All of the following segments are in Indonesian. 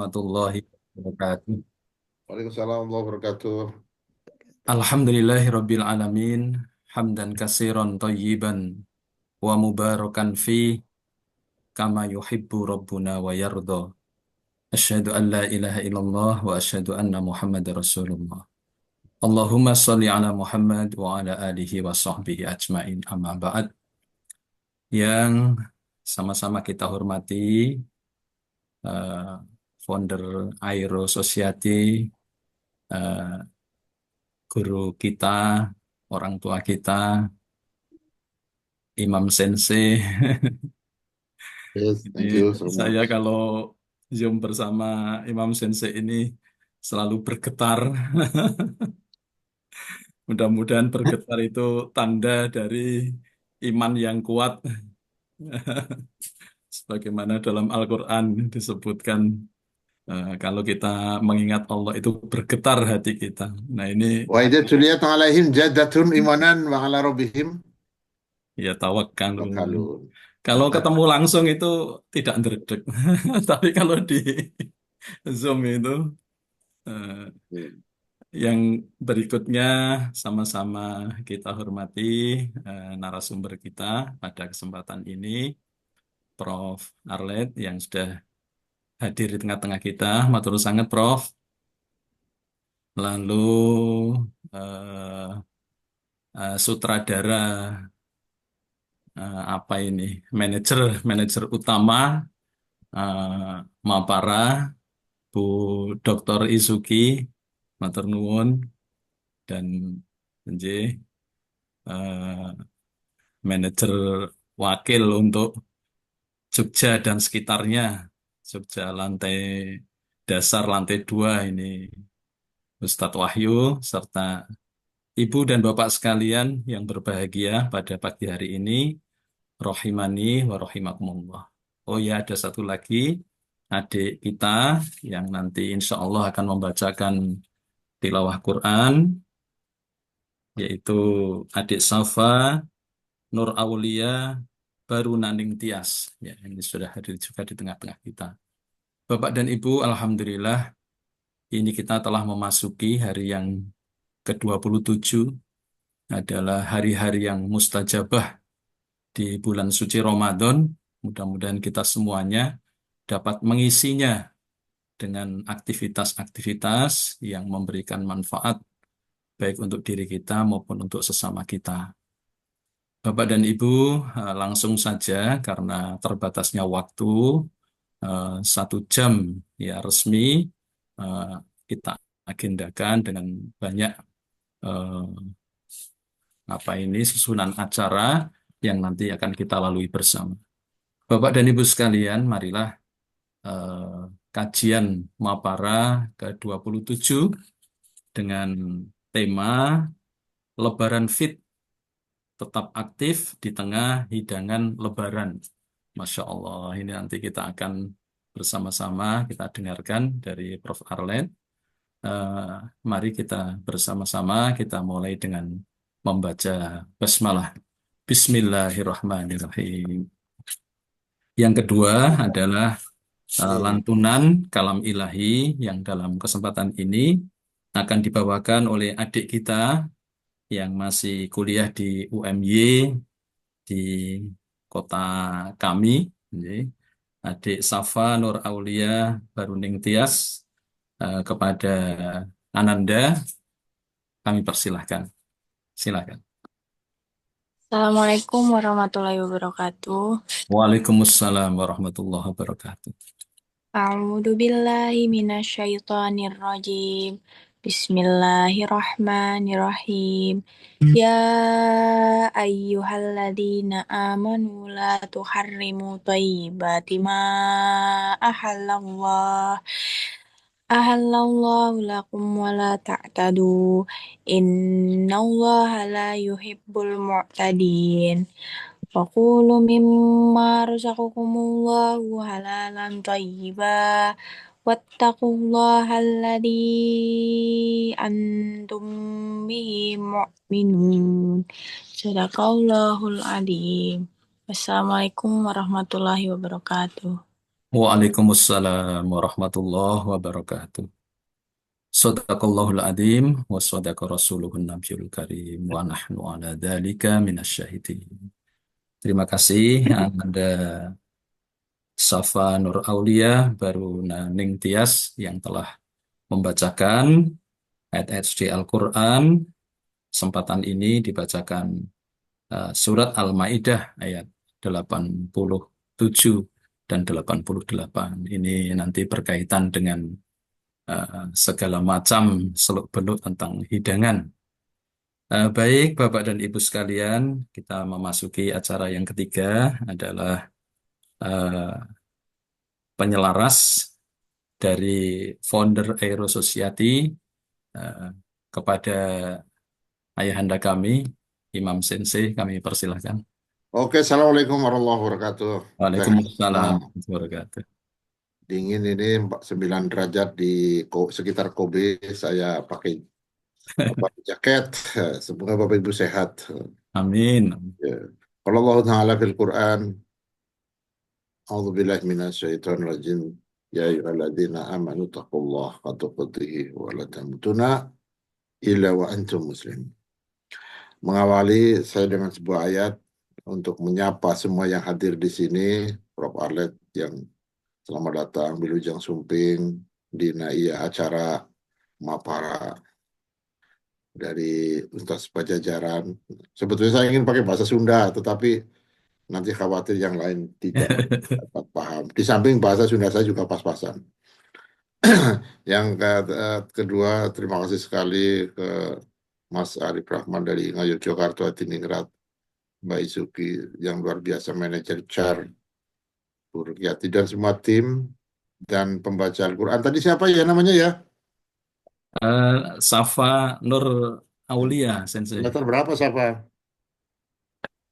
warahmatullahi wabarakatuh. Waalaikumsalam warahmatullahi wabarakatuh. Alhamdulillahi rabbil alamin. Hamdan kasiran tayyiban wa mubarakan fi kama yuhibbu rabbuna wa yarda. Asyhadu an la ilaha illallah wa asyhadu anna Muhammad Rasulullah. Allahumma salli ala Muhammad wa ala alihi wa sahbihi ajmain amma ba'd. Yang sama-sama kita hormati eh, founder Aero Society, eh, guru kita, orang tua kita, Imam Sensei. Yes, Ini thank you so saya much. kalau Zoom bersama Imam Sensei ini selalu bergetar. Mudah-mudahan bergetar itu tanda dari iman yang kuat. Sebagaimana dalam Al-Quran disebutkan, kalau kita mengingat Allah itu bergetar hati kita. Nah ini Wa idza tuliyat alaihim jaddatun imanan wa ala rabbihim ya tawakkalun. tawakkalun. Kalau ketemu langsung itu tidak ndredeg. Tapi kalau di Zoom itu, eh, yang berikutnya sama-sama kita hormati narasumber kita pada kesempatan ini, Prof. Arlet yang sudah hadir di tengah-tengah kita. Matur sangat, Prof. Lalu eh, sutradara, apa ini, manajer manajer utama Mapara, Bu Dr. Izuki, matur nuwun, dan nggih, eh, manajer wakil untuk Jogja dan sekitarnya, Jogja lantai dasar lantai 2 ini, Ustadz Wahyu, serta Ibu dan Bapak sekalian yang berbahagia pada pagi hari ini, rohimani wa rohimakumullah. Oh ya, ada satu lagi, adik kita yang nanti insya Allah akan membacakan tilawah Quran, yaitu adik Safa Nur Aulia Baru Naning Tias. Ya, ini sudah hadir juga di tengah-tengah kita. Bapak dan Ibu, Alhamdulillah, ini kita telah memasuki hari yang ke-27, adalah hari-hari yang mustajabah di bulan suci Ramadan. Mudah-mudahan kita semuanya dapat mengisinya dengan aktivitas-aktivitas yang memberikan manfaat baik untuk diri kita maupun untuk sesama kita. Bapak dan Ibu, langsung saja karena terbatasnya waktu, 1 jam ya resmi, eh, kita agendakan dengan banyak eh, apa ini susunan acara yang nanti akan kita lalui bersama. Bapak dan Ibu sekalian, marilah eh, kajian Mapara ke-27 dengan tema Lebaran Fit, tetap aktif di tengah hidangan Lebaran. Masya Allah, ini nanti kita akan bersama-sama kita dengarkan dari Prof. Arlen. Eh, Mari kita bersama-sama kita mulai dengan membaca basmalah. Bismillahirrahmanirrahim. Yang kedua adalah lantunan kalam ilahi yang dalam kesempatan ini akan dibawakan oleh adik kita yang masih kuliah di UMY di kota kami, ini, adik Safa Nur Aulia Baruning Tias. Kepada Ananda, kami persilahkan. Silakan. Assalamualaikum warahmatullahi wabarakatuh. Waalaikumsalam warahmatullahi wabarakatuh. A'udzu billahi minasyaitonir rajim. Bismillahirrahmanirrahim. Ya ayyuhalladzina amanu la tuharrimu thayyibati ma ahallallah. Ahallallahu lakum wa la ta'tadu. Innallaha la yuhibbul mu'tadin. Fakulu mimma razaqakumullahu halalan thayyiba wattaqullaha alladzi antum bihi mu'minun. Sadaqallahul adzim. Wassalamualaikum warahmatullahi wabarakatuh. Waalaikumsalam warahmatullahi wabarakatuh. Sadaqallahul adzim wa sadaqa rasuluhun nabiyul karim wa nahnu ala dzalika minasyahidin. Terima kasih Anda Safa Nur Aulia baru Naning Tias yang telah membacakan ayat-ayat suci Al-Quran. Kesempatan ini dibacakan surat Al-Maidah ayat 87 dan 88. Ini nanti berkaitan dengan segala macam seluk-beluk tentang hidangan. Baik, Bapak dan Ibu sekalian, kita memasuki acara yang ketiga adalah eh, penyelaras dari founder Aero Society eh, kepada ayahanda kami, Imam Sensei, kami persilahkan. Oke, Assalamualaikum warahmatullahi wabarakatuh. Sehat semua. Waalaikumsalam warahmatullahi wabarakatuh. Dingin ini 9 derajat di sekitar Kobe. Saya pakai jaket. Semoga Bapak Ibu sehat. Amin. Ya. Kalau Allah Ta'ala fil Quran, A'udzubillahi minasyaitonir rajim. Ya ayyuhalladzina amanu taqullaha haqqa tuqatih wa la tamutunna illa wa antum muslimun. Mengawali saya dengan sebuah ayat untuk menyapa semua yang hadir di sini, Prof. Arlet yang selamat datang, Wilujeng Sumping, Dina Iya Acara, Mapara dari Universitas Pajajaran. Sebetulnya saya ingin pakai bahasa Sunda, tetapi nanti khawatir yang lain tidak dapat paham. Di samping bahasa Sunda saya juga pas-pasan. Yang kedua, terima kasih sekali ke Mas Arif Rahman dari Ngayogyakarta, Tiningrat, Mbak Isuki yang luar biasa, manajer CHAR, Bu Rukyati, dan semua tim dan pembaca Al-Quran. Tadi siapa ya namanya ya? Safa Nur Aulia, Sensei. Semester berapa siapa?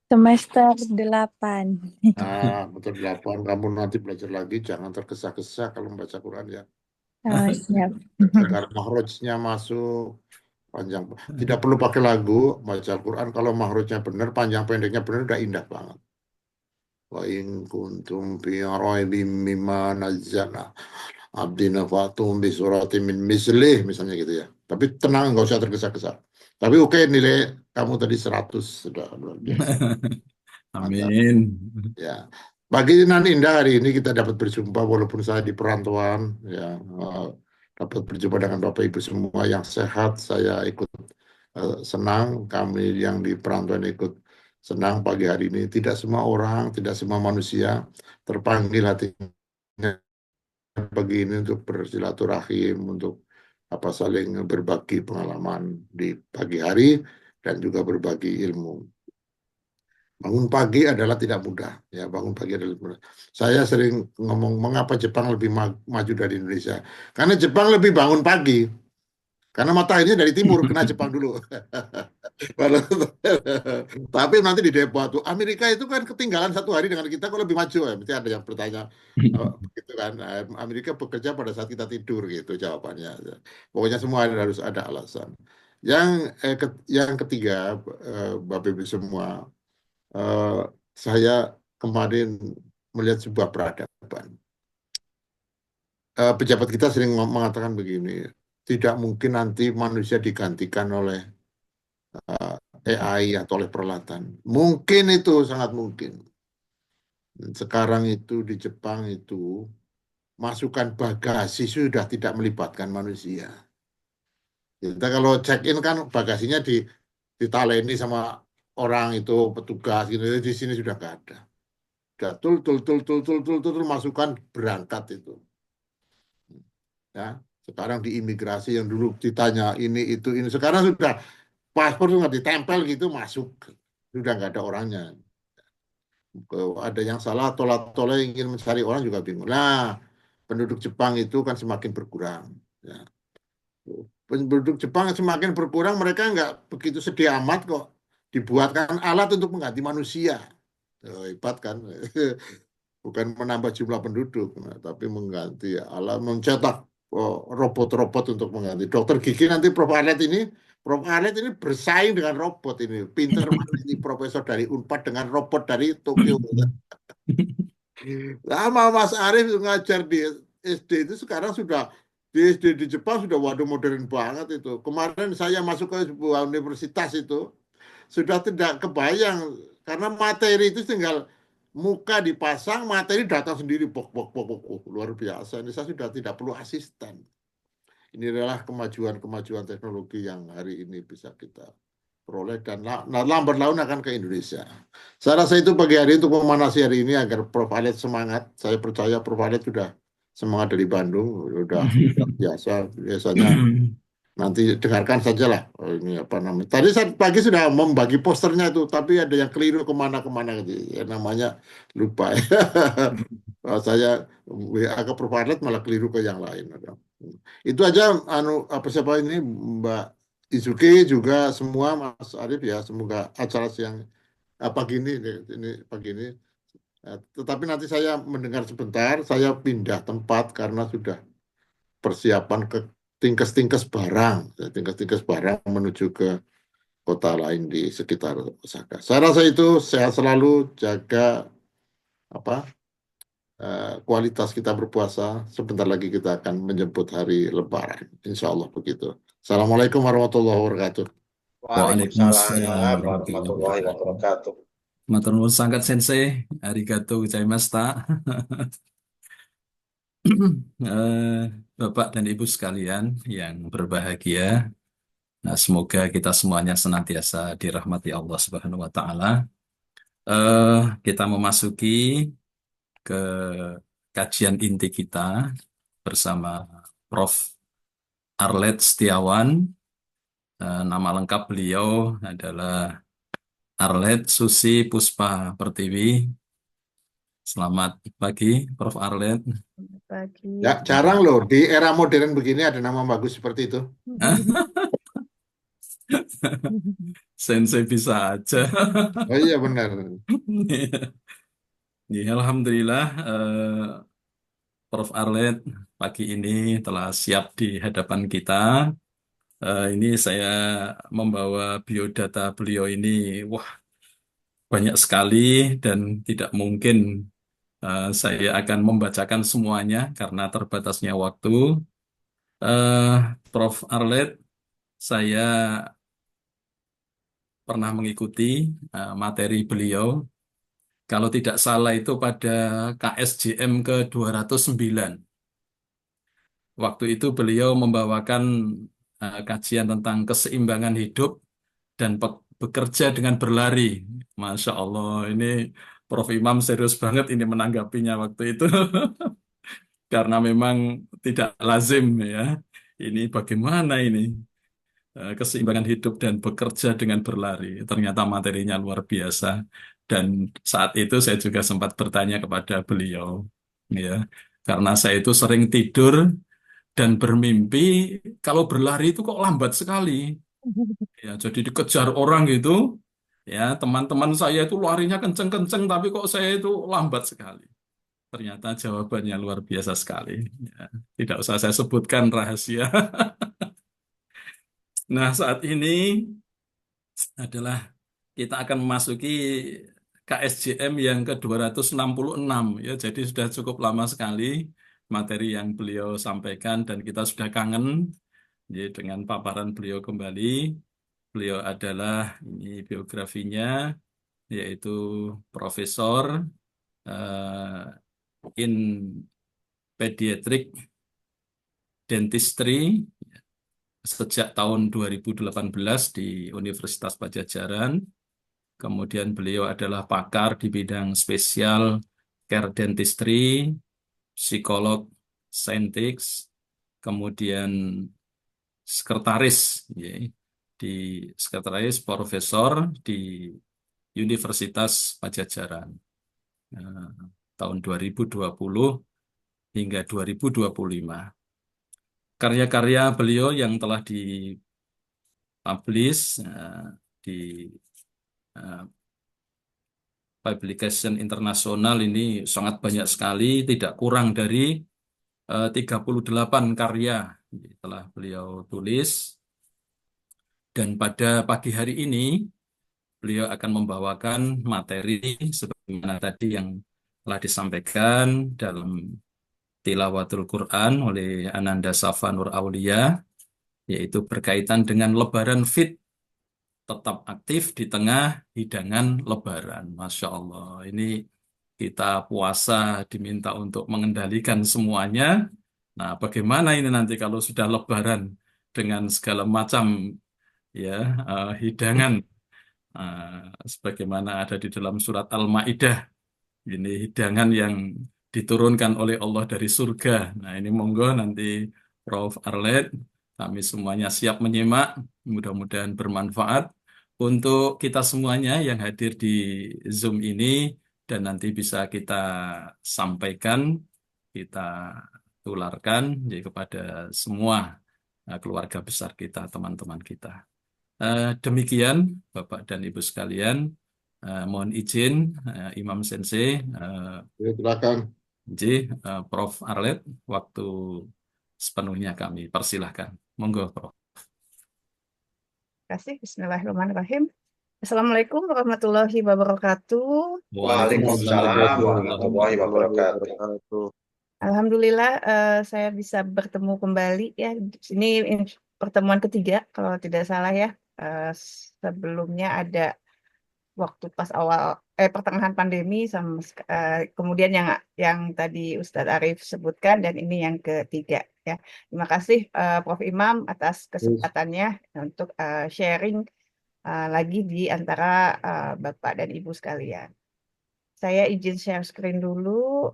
Semester 8. Betul 8. Kamu nanti belajar lagi, jangan tergesa-gesa kalau membaca Quran ya. Oh, siap. Agar mahrojnya masuk panjang. Tidak perlu pakai lagu, baca Al-Quran. Kalau mahrojnya benar, panjang pendeknya benar, udah indah banget. Wa in kuntum fi raibim mimma nazzalna abdina fatum bi suratim min mislih, misalnya gitu ya. Tapi tenang, nggak usah tergesa-gesa. Tapi oke, nilai kamu tadi 100 sudah luar biasa. Mantap. Amin. Ya. Pagi nan indah hari ini kita dapat berjumpa walaupun saya di perantauan ya, dapat berjumpa dengan Bapak Ibu semua yang sehat. Saya ikut senang, kami yang di perantauan ikut senang pagi hari ini. Tidak semua orang, tidak semua manusia terpanggil hatinya pagi ini untuk bersilaturahim, untuk saling berbagi pengalaman di pagi hari dan juga berbagi ilmu. Bangun pagi adalah tidak mudah, ya bangun pagi adalah mudah. Saya sering ngomong mengapa Jepang lebih maju dari Indonesia, karena Jepang lebih bangun pagi, karena mataharinya dari timur, kena Jepang dulu. Tapi nanti di depo tuh Amerika itu kan ketinggalan 1 hari dengan kita, kok lebih maju ya? Mesti ada yang bertanya, begitu kan? Amerika bekerja pada saat kita tidur gitu jawabannya. Pokoknya semua harus ada alasan. Yang ketiga, Bapak Ibu semua. Saya kemarin melihat sebuah peradaban. Pejabat kita sering mengatakan begini, tidak mungkin nanti manusia digantikan oleh AI atau oleh peralatan. Mungkin itu sangat mungkin. Sekarang itu di Jepang itu masukan bagasi sudah tidak melibatkan manusia. Kita kalau check-in kan bagasinya ditaleni sama orang itu petugas gitu, di sini sudah nggak ada. Udah tul masukkan berangkat itu. Ya, sekarang di imigrasi yang dulu ditanya ini, sekarang sudah paspor sudah ditempel gitu masuk, sudah nggak ada orangnya. Ada yang salah, tolak-tolak ingin mencari orang juga bingung. Nah, penduduk Jepang itu kan semakin berkurang. Ya. Penduduk Jepang semakin berkurang, mereka nggak begitu sedih amat kok. Dibuatkan alat untuk mengganti manusia. Hebat kan? Bukan menambah jumlah penduduk, tapi mengganti alat, mencetak robot-robot untuk mengganti. Dokter gigi nanti Prof. Arlet ini bersaing dengan robot ini. Pinter mana ini profesor dari Unpad dengan robot dari Tokyo. Sama Mas Arief ngajar di SD itu sekarang sudah di SD di Jepang sudah waduh modern banget itu. Kemarin saya masuk ke sebuah universitas itu sudah tidak kebayang karena materi itu tinggal muka dipasang, materi datang sendiri bok bok bok bok. Oh, luar biasa. Ini saya sudah tidak perlu asisten. Ini adalah kemajuan-kemajuan teknologi yang hari ini bisa kita peroleh dan lambat laun akan ke Indonesia. Saya rasa itu pagi hari untuk memanasi hari ini agar Prof. Alet semangat. Saya percaya Prof. Alet sudah semangat dari Bandung, sudah biasa. Biasanya nanti dengarkan saja lah. Oh, ini apa namanya. Tadi saya pagi sudah membagi posternya itu, tapi ada yang keliru kemana-kemana gitu. Ya, namanya lupa. Kalau saya WA ke Prof. Alet malah keliru ke yang lain. Itu aja anu apa siapa ini Mbak Izuki juga semua Mas Arief ya semoga acara siang pagi ini pagi ini. Tetapi nanti saya mendengar sebentar saya pindah tempat karena sudah persiapan ke tingkes-tingkes barang tingkes-tingkes barang menuju ke kota lain di sekitar Osaka. Saya rasa itu sehat selalu jaga apa kualitas kita berpuasa. Sebentar lagi kita akan menjemput hari Lebaran. Insya Allah begitu. Assalamualaikum warahmatullahi wabarakatuh. Waalaikumsalam Waalaikumsalam warahmatullahi warahmatullahi wabarakatuh. wabarakatuh. Matur nuwun sangat Sensei. Arigato gozaimashita. Eh, Bapak dan Ibu sekalian yang berbahagia, nah, semoga kita semuanya senantiasa dirahmati Allah Subhanahu wa taala. Eh, kita memasuki ke kajian inti kita bersama Prof. Arlet Setiawan. Nama lengkap beliau adalah Arlet Susi Puspa Pertiwi. Selamat pagi, Prof. Arlet. Pagi. Ya, jarang loh di era modern begini ada nama bagus seperti itu. Sensei bisa aja. Oh iya benar. Ya, Alhamdulillah, Prof. Arlet pagi ini telah siap di hadapan kita. Ini saya membawa biodata beliau ini, wah banyak sekali dan tidak mungkin saya akan membacakan semuanya karena terbatasnya waktu. Eh, Prof. Arlet, saya pernah mengikuti materi beliau. Kalau tidak salah itu pada KSJM ke 209. Waktu itu beliau membawakan kajian tentang keseimbangan hidup dan bekerja dengan berlari. Masya Allah, ini Prof. Imam serius banget ini menanggapinya waktu itu. Karena memang tidak lazim ya. Ini bagaimana ini? Keseimbangan hidup dan bekerja dengan berlari. Ternyata materinya luar biasa. Dan saat itu saya juga sempat bertanya kepada beliau, ya, karena saya itu sering tidur dan bermimpi kalau berlari itu kok lambat sekali. Ya, jadi dikejar orang gitu. Ya, teman-teman saya itu larinya kenceng-kenceng, tapi kok saya itu lambat sekali. Ternyata jawabannya luar biasa sekali. Ya, tidak usah saya sebutkan rahasia. Nah, saat ini adalah kita akan memasuki KSJM yang ke 266 ya. Jadi sudah cukup lama sekali materi yang beliau sampaikan dan kita sudah kangen ya, dengan paparan beliau kembali. Beliau adalah ini biografinya yaitu Profesor in Pediatric Dentistry sejak tahun 2018 di Universitas Padjadjaran. Kemudian beliau adalah pakar di bidang spesial care dentistry, psikolog saintiks, kemudian sekretaris, ya, di sekretaris profesor di Universitas Padjadjaran eh, tahun 2020 hingga 2025. Karya-karya beliau yang telah dipublish di eh, publication internasional ini sangat banyak sekali, tidak kurang dari 38 karya telah beliau tulis. Dan pada pagi hari ini, beliau akan membawakan materi sebagaimana tadi yang telah disampaikan dalam tilawatul Quran oleh Ananda Safa Nur Aulia, yaitu berkaitan dengan Lebaran Fit, tetap aktif di tengah hidangan Lebaran. Masya Allah, ini kita puasa diminta untuk mengendalikan semuanya. Nah, bagaimana ini nanti kalau sudah Lebaran dengan segala macam ya hidangan, sebagaimana ada di dalam surat Al-Maidah. Ini hidangan yang diturunkan oleh Allah dari surga. Nah, ini monggo nanti Prof. Arlet, kami semuanya siap menyimak. Mudah-mudahan bermanfaat untuk kita semuanya yang hadir di Zoom ini dan nanti bisa kita sampaikan, kita tularkan jadi kepada semua keluarga besar kita, teman-teman kita. Demikian Bapak dan Ibu sekalian. Mohon izin Imam Sensei, Ya, silakan. Prof. Arlet, waktu sepenuhnya kami persilahkan. Monggo, Prof. Terima kasih. Bismillahirrahmanirrahim. Assalamualaikum warahmatullahi wabarakatuh. Waalaikumsalam warahmatullahi wabarakatuh. Alhamdulillah saya bisa bertemu kembali ya. Ini pertemuan ketiga kalau tidak salah ya. Sebelumnya ada waktu pas awal pertengahan pandemi sama kemudian yang tadi Ustadz Arif sebutkan dan ini yang ketiga ya. Terima kasih Prof. Imam atas kesempatannya untuk sharing lagi di antara Bapak dan Ibu sekalian. Saya izin share screen dulu.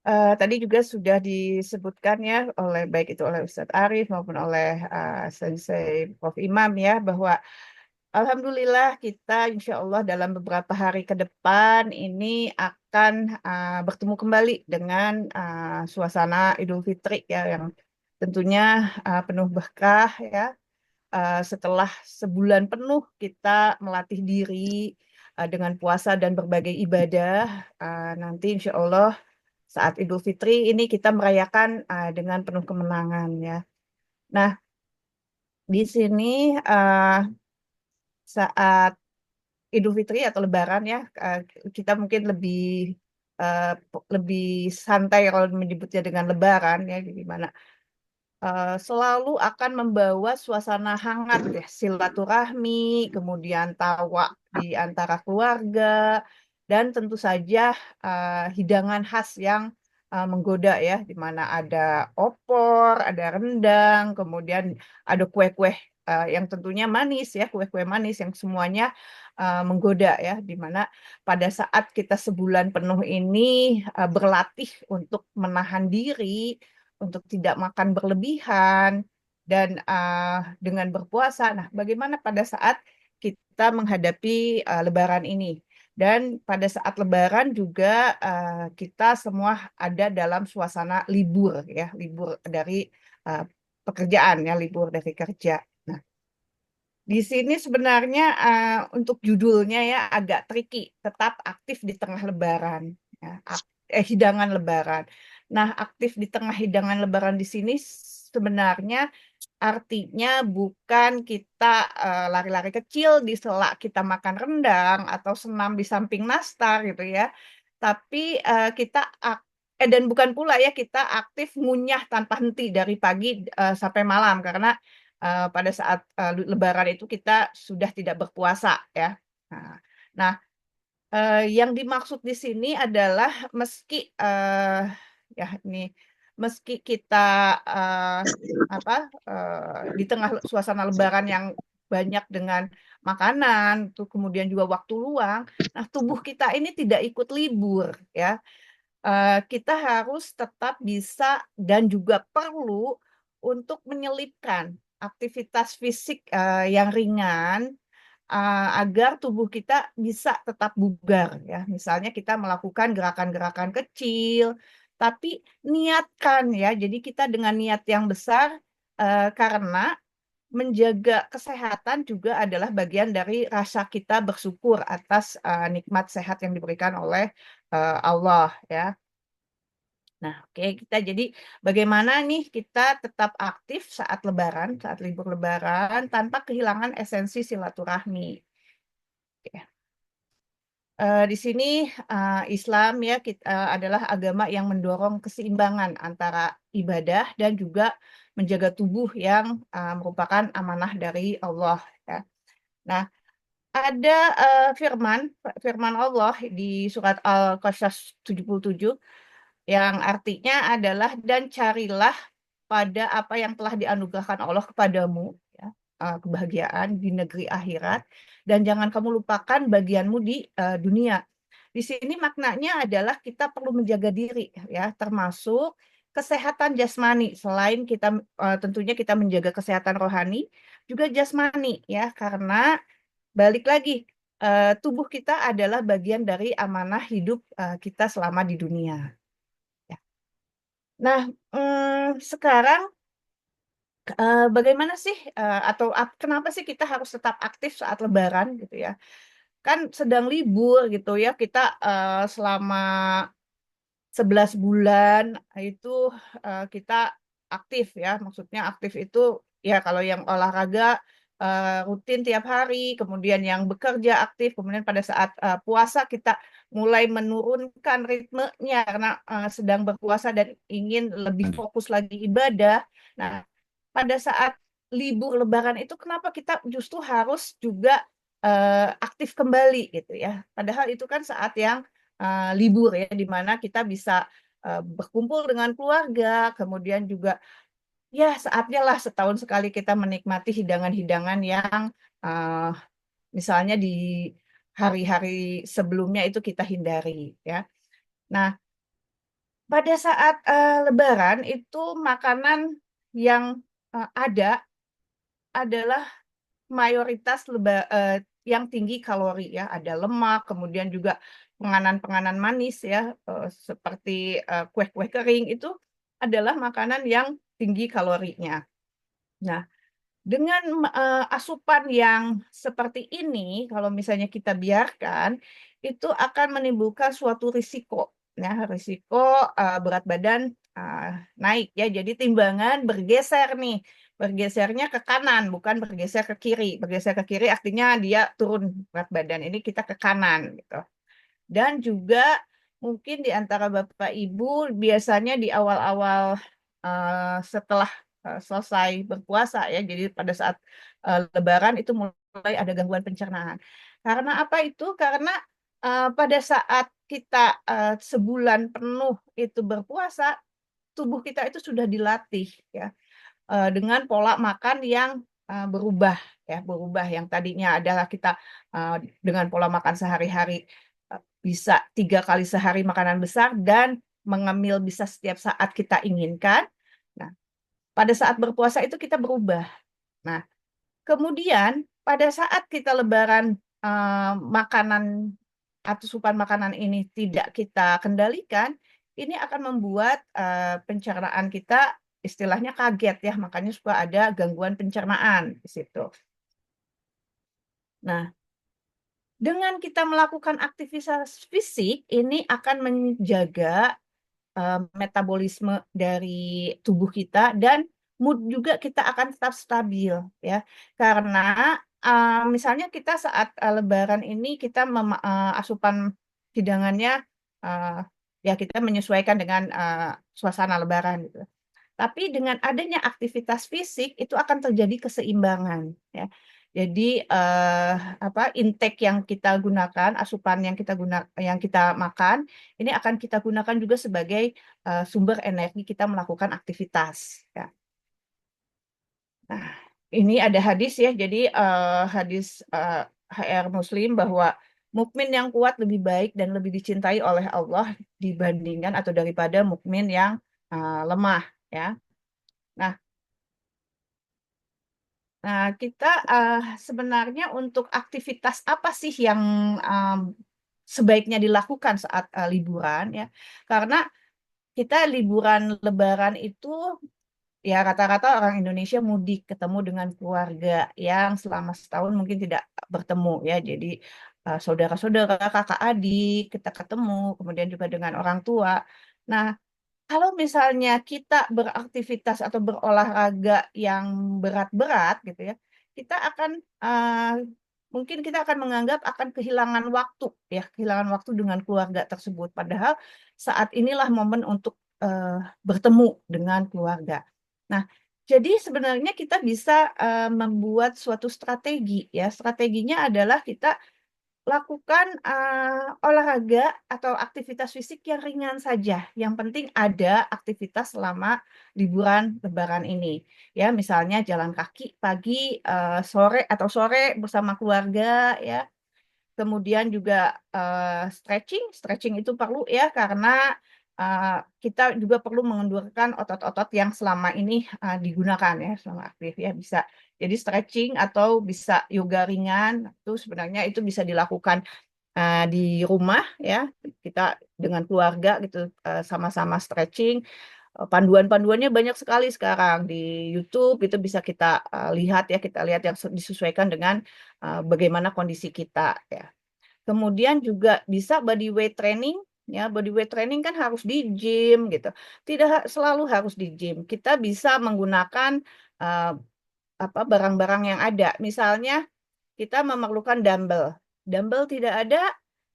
Tadi juga sudah disebutkan ya oleh baik itu oleh Ustadz Arif maupun oleh Sensei Prof. Imam ya bahwa Alhamdulillah kita insya Allah dalam beberapa hari ke depan ini akan bertemu kembali dengan suasana Idul Fitri ya yang tentunya penuh berkah ya. Setelah sebulan penuh kita melatih diri dengan puasa dan berbagai ibadah, nanti insya Allah saat Idul Fitri ini kita merayakan dengan penuh kemenangan ya. Nah, di sini saat Idul Fitri atau Lebaran ya, kita mungkin lebih santai kalau menyebutnya dengan Lebaran ya, di mana selalu akan membawa suasana hangat ya, silaturahmi, kemudian tawa di antara keluarga, dan tentu saja hidangan khas yang menggoda ya, di mana ada opor, ada rendang, kemudian ada kue-kue yang tentunya manis ya, kue-kue manis yang semuanya menggoda ya, di mana pada saat kita sebulan penuh ini berlatih untuk menahan diri, untuk tidak makan berlebihan, dan dengan berpuasa. Nah, bagaimana pada saat kita menghadapi Lebaran ini? Dan pada saat Lebaran juga kita semua ada dalam suasana libur ya, libur dari pekerjaan ya, libur dari kerja. Nah, di sini sebenarnya untuk judulnya ya agak tricky, tetap aktif di tengah Lebaran, ya, hidangan Lebaran. Nah, aktif di tengah hidangan Lebaran di sini sebenarnya artinya bukan kita lari-lari kecil di sela kita makan rendang atau senam di samping nastar gitu ya. Tapi kita dan bukan pula ya kita aktif ngunyah tanpa henti dari pagi sampai malam karena pada saat Lebaran itu kita sudah tidak berpuasa ya. Nah, yang dimaksud di sini adalah meski ya ini meski kita di tengah suasana Lebaran yang banyak dengan makanan, tuh kemudian juga waktu luang, nah tubuh kita ini tidak ikut libur ya. Kita harus tetap bisa dan juga perlu untuk menyelipkan aktivitas fisik yang ringan agar tubuh kita bisa tetap bugar ya. Misalnya kita melakukan gerakan-gerakan kecil, tapi niatkan ya. Jadi kita dengan niat yang besar karena menjaga kesehatan juga adalah bagian dari rasa kita bersyukur atas nikmat sehat yang diberikan oleh Allah ya. Nah, oke, kita jadi bagaimana nih kita tetap aktif saat Lebaran, saat libur Lebaran, tanpa kehilangan esensi silaturahmi. Oke. Di sini Islam ya adalah agama yang mendorong keseimbangan antara ibadah dan juga menjaga tubuh yang merupakan amanah dari Allah ya. Nah, ada firman Allah di surat Al-Qasas 77 yang artinya adalah dan carilah pada apa yang telah dianugerahkan Allah kepadamu ya, kebahagiaan di negeri akhirat dan jangan kamu lupakan bagianmu di dunia. Di sini maknanya adalah kita perlu menjaga diri ya, termasuk kesehatan jasmani. Selain kita tentunya kita menjaga kesehatan rohani, juga jasmani ya, karena balik lagi tubuh kita adalah bagian dari amanah hidup kita selama di dunia. Ya. Nah, sekarang bagaimana sih atau kenapa sih kita harus tetap aktif saat Lebaran gitu ya? Kan sedang libur gitu ya, kita selama 11 bulan itu kita aktif ya. Maksudnya aktif itu ya kalau yang olahraga rutin tiap hari, kemudian yang bekerja aktif, kemudian pada saat puasa kita mulai menurunkan ritmenya karena sedang berpuasa dan ingin lebih fokus lagi ibadah. Nah, pada saat libur Lebaran itu kenapa kita justru harus juga aktif kembali gitu ya. Padahal itu kan saat yang libur ya, di mana kita bisa berkumpul dengan keluarga, kemudian juga ya saatnya lah setahun sekali kita menikmati hidangan-hidangan yang uh, misalnya di hari-hari sebelumnya itu kita hindari ya. Nah, pada saat Lebaran itu makanan yang ada adalah mayoritas yang tinggi kalori ya, ada lemak, kemudian juga penganan-penganan manis ya, seperti kue-kue kering itu adalah makanan yang tinggi kalorinya. Nah, dengan asupan yang seperti ini, kalau misalnya kita biarkan, itu akan menimbulkan suatu risiko, ya, risiko berat badan naik ya. Jadi timbangan bergeser nih, bergesernya ke kanan, bukan bergeser ke kiri. Bergeser ke kiri artinya dia turun berat badan. Ini kita ke kanan gitu. Dan juga mungkin di antara Bapak Ibu biasanya di awal-awal setelah selesai berpuasa ya, jadi pada saat Lebaran itu mulai ada gangguan pencernaan. Karena apa itu? Karena pada saat kita sebulan penuh itu berpuasa, tubuh kita itu sudah dilatih ya dengan pola makan yang berubah ya, berubah yang tadinya adalah kita dengan pola makan sehari-hari bisa 3 kali sehari makanan besar dan mengemil bisa setiap saat kita inginkan. Nah, pada saat berpuasa itu kita berubah. Nah, kemudian pada saat kita Lebaran makanan asupan makanan ini tidak kita kendalikan, ini akan membuat pencernaan kita istilahnya kaget ya, makanya suka ada gangguan pencernaan di situ. Nah, dengan kita melakukan aktivitas fisik, ini akan menjaga metabolisme dari tubuh kita dan mood juga kita akan tetap stabil ya. Karena misalnya kita saat Lebaran ini kita asupan hidangannya ya kita menyesuaikan dengan suasana Lebaran gitu. Tapi dengan adanya aktivitas fisik itu akan terjadi keseimbangan ya. Jadi intake yang kita gunakan, asupan yang kita makan, ini akan kita gunakan juga sebagai sumber energi kita melakukan aktivitas. Ya. Nah, ini ada hadis ya. Jadi hadis HR Muslim bahwa mukmin yang kuat lebih baik dan lebih dicintai oleh Allah dibandingkan atau daripada mukmin yang lemah. Ya. Nah, Nah, kita sebenarnya untuk aktivitas apa sih yang sebaiknya dilakukan saat liburan ya? Karena kita liburan Lebaran itu ya rata-rata orang Indonesia mudik ketemu dengan keluarga yang selama setahun mungkin tidak bertemu ya. Jadi saudara-saudara, kakak adik kita ketemu, kemudian juga dengan orang tua. Nah, kalau misalnya kita beraktivitas atau berolahraga yang berat-berat gitu ya, kita akan mungkin kita akan menganggap akan kehilangan waktu ya, kehilangan waktu dengan keluarga tersebut. Padahal saat inilah momen untuk bertemu dengan keluarga. Nah, jadi sebenarnya kita bisa membuat suatu strategi ya. Strateginya adalah kita lakukan olahraga atau aktivitas fisik yang ringan saja. Yang penting ada aktivitas selama liburan Lebaran ini. Ya, misalnya jalan kaki pagi, sore atau sore bersama keluarga ya. Kemudian juga stretching itu perlu ya karena kita juga perlu mengendurkan otot-otot yang selama ini digunakan ya, selama aktif ya bisa. Jadi stretching atau bisa yoga ringan itu sebenarnya itu bisa dilakukan di rumah ya. Kita dengan keluarga gitu sama-sama stretching. Panduan-panduannya banyak sekali sekarang di YouTube itu bisa kita lihat ya, kita lihat yang disesuaikan dengan bagaimana kondisi kita ya. Kemudian juga bisa body weight training ya, body weight training kan harus di gym gitu. Tidak selalu harus di gym. Kita bisa menggunakan eh, barang-barang yang ada. Misalnya kita memerlukan dumbbell. Dumbbell tidak ada,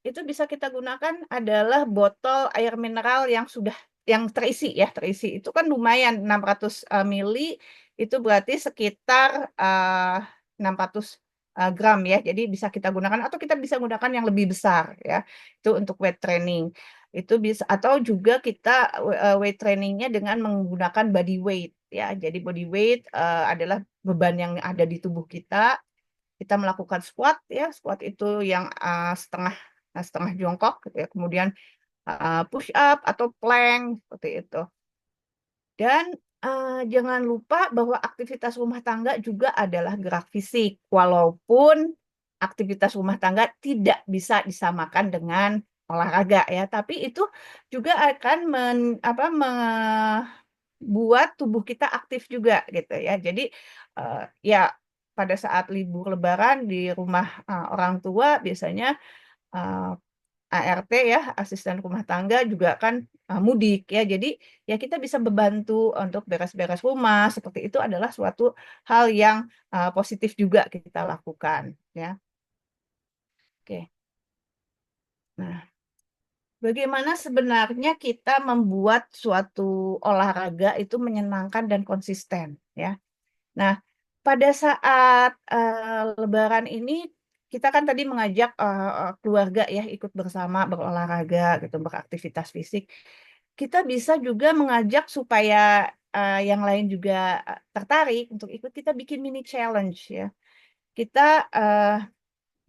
itu bisa kita gunakan adalah botol air mineral yang sudah yang terisi ya, terisi. Itu kan lumayan 600 mili, itu berarti sekitar 600 gram ya. Jadi bisa kita gunakan atau kita bisa gunakan yang lebih besar ya. Itu untuk weight training. Itu bisa atau juga kita weight trainingnya dengan menggunakan body weight ya. Jadi body weight adalah beban yang ada di tubuh kita. Kita melakukan squat ya, squat itu yang setengah jongkok gitu ya. Kemudian push up atau plank seperti itu. Dan jangan lupa bahwa aktivitas rumah tangga juga adalah gerak fisik, walaupun aktivitas rumah tangga tidak bisa disamakan dengan olahraga ya, tapi itu juga akan membuat tubuh kita aktif juga gitu ya. Jadi ya pada saat libur Lebaran di rumah orang tua biasanya eh, ART ya, asisten rumah tangga juga kan mudik ya. Jadi ya kita bisa membantu untuk beres-beres rumah. Seperti itu adalah suatu hal yang positif juga kita lakukan ya. Oke. Nah, bagaimana sebenarnya kita membuat suatu olahraga itu menyenangkan dan konsisten ya. Nah, pada saat Lebaran ini kita kan tadi mengajak keluarga ya ikut bersama berolahraga gitu, beraktivitas fisik. Kita bisa juga mengajak supaya yang lain juga tertarik untuk ikut. Kita bikin mini challenge ya. Kita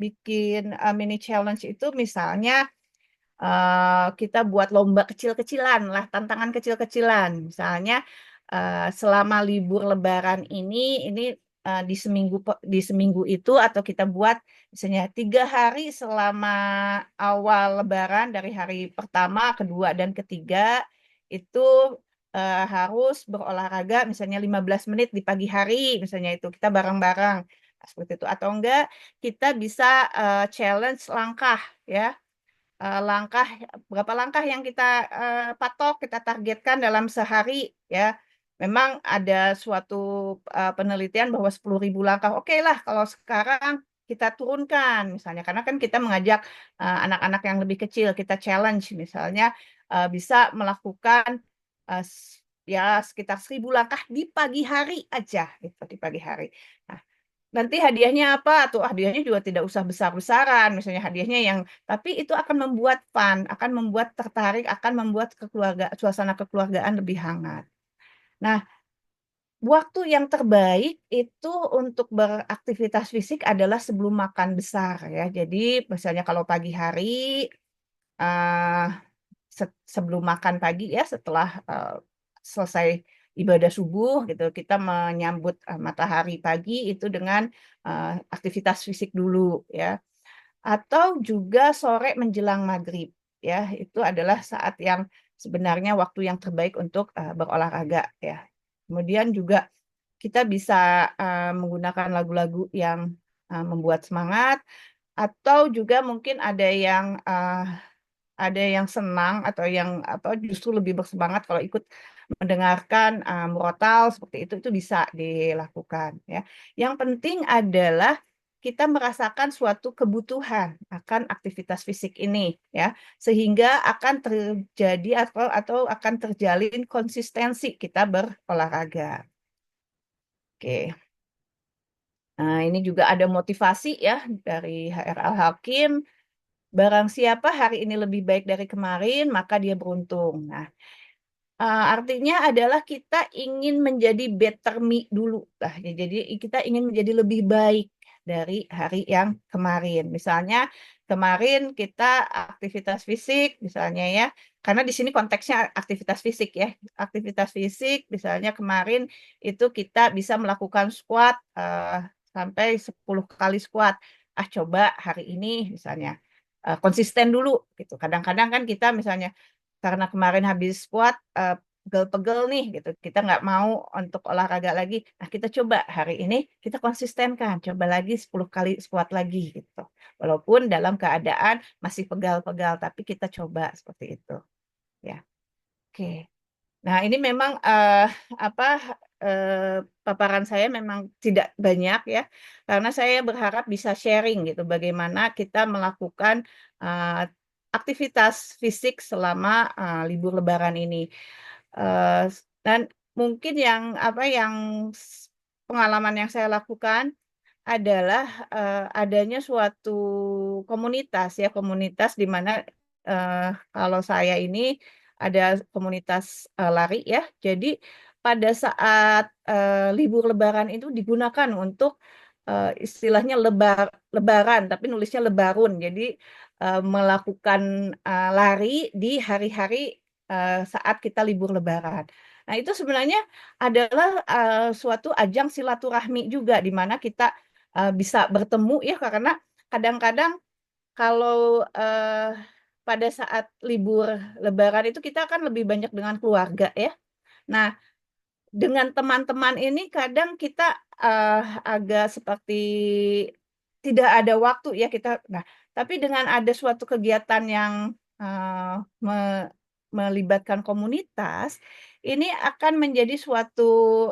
bikin mini challenge itu misalnya kita buat lomba kecil-kecilan lah, tantangan kecil-kecilan. Misalnya selama libur Lebaran ini di seminggu itu atau kita buat misalnya 3 hari selama awal Lebaran dari hari pertama, kedua, dan ketiga itu harus berolahraga misalnya 15 menit di pagi hari, misalnya itu kita bareng-bareng. Nah, seperti itu atau enggak kita bisa challenge langkah ya langkah berapa langkah yang kita patok, kita targetkan dalam sehari ya. Memang ada suatu penelitian bahwa 10.000 langkah. Oke lah kalau sekarang kita turunkan misalnya karena kan kita mengajak anak-anak yang lebih kecil kita challenge misalnya bisa melakukan ya sekitar 1.000 langkah di pagi hari aja gitu di pagi hari. Nah, nanti hadiahnya apa tuh hadiahnya juga tidak usah besar-besaran misalnya hadiahnya yang tapi itu akan membuat fun akan membuat tertarik akan membuat suasana kekeluargaan lebih hangat. Nah, waktu yang terbaik itu untuk beraktivitas fisik adalah sebelum makan besar ya. Jadi misalnya kalau pagi hari sebelum makan pagi ya setelah selesai ibadah subuh gitu, kita menyambut matahari pagi itu dengan aktivitas fisik dulu ya. Atau juga sore menjelang maghrib ya, itu adalah saat yang sebenarnya waktu yang terbaik untuk berolahraga ya. Kemudian juga kita bisa menggunakan lagu-lagu yang membuat semangat, atau juga mungkin ada yang senang atau yang justru lebih bersemangat kalau ikut mendengarkan murotal seperti itu bisa dilakukan ya. Yang penting adalah kita merasakan suatu kebutuhan akan aktivitas fisik ini ya, sehingga akan terjadi atau akan terjalin konsistensi kita berolahraga. Oke. Nah, ini juga ada motivasi ya dari HR Al-Hakim. Barang siapa hari ini lebih baik dari kemarin, maka dia beruntung. Nah, artinya adalah kita ingin menjadi better me dulu. Nah, jadi kita ingin menjadi lebih baik dari hari yang kemarin. Misalnya kemarin kita aktivitas fisik, misalnya ya, karena di sini konteksnya aktivitas fisik ya. Aktivitas fisik, misalnya kemarin itu kita bisa melakukan squat sampai 10 kali squat. Coba hari ini misalnya konsisten dulu gitu. Kadang-kadang kan kita misalnya karena kemarin habis squat pegel-pegel nih gitu, kita nggak mau untuk olahraga lagi. Nah, kita coba hari ini kita konsistenkan, coba lagi 10 kali squat lagi gitu. Walaupun dalam keadaan masih pegal-pegal, tapi kita coba seperti itu ya. Oke. Nah, ini memang paparan saya memang tidak banyak ya, karena saya berharap bisa sharing gitu bagaimana kita melakukan aktivitas fisik selama libur Lebaran ini. Dan mungkin yang pengalaman yang saya lakukan adalah adanya suatu komunitas ya, komunitas di mana kalau saya ini ada komunitas lari ya. Jadi pada saat libur Lebaran itu digunakan untuk istilahnya lebaran, tapi nulisnya lebarun. Jadi melakukan lari di hari-hari saat kita libur Lebaran. Nah, itu sebenarnya adalah suatu ajang silaturahmi juga di mana kita bisa bertemu ya, karena kadang-kadang kalau pada saat libur Lebaran itu kita akan lebih banyak dengan keluarga ya. Nah, dengan teman-teman ini kadang kita agak seperti tidak ada waktu ya kita. Nah, tapi dengan ada suatu kegiatan yang melibatkan komunitas, ini akan menjadi suatu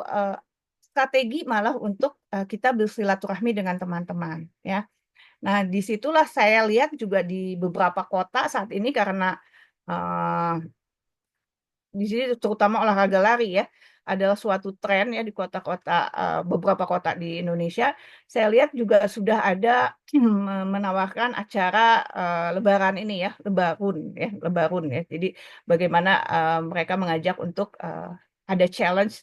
strategi malah untuk kita bersilaturahmi dengan teman-teman ya. Nah, disitulah saya lihat juga di beberapa kota saat ini karena di sini terutama olahraga lari ya adalah suatu tren ya di kota-kota beberapa kota di Indonesia. Saya lihat juga sudah ada menawarkan acara Lebaran ini ya, Lebarun ya. Jadi bagaimana mereka mengajak untuk ada challenge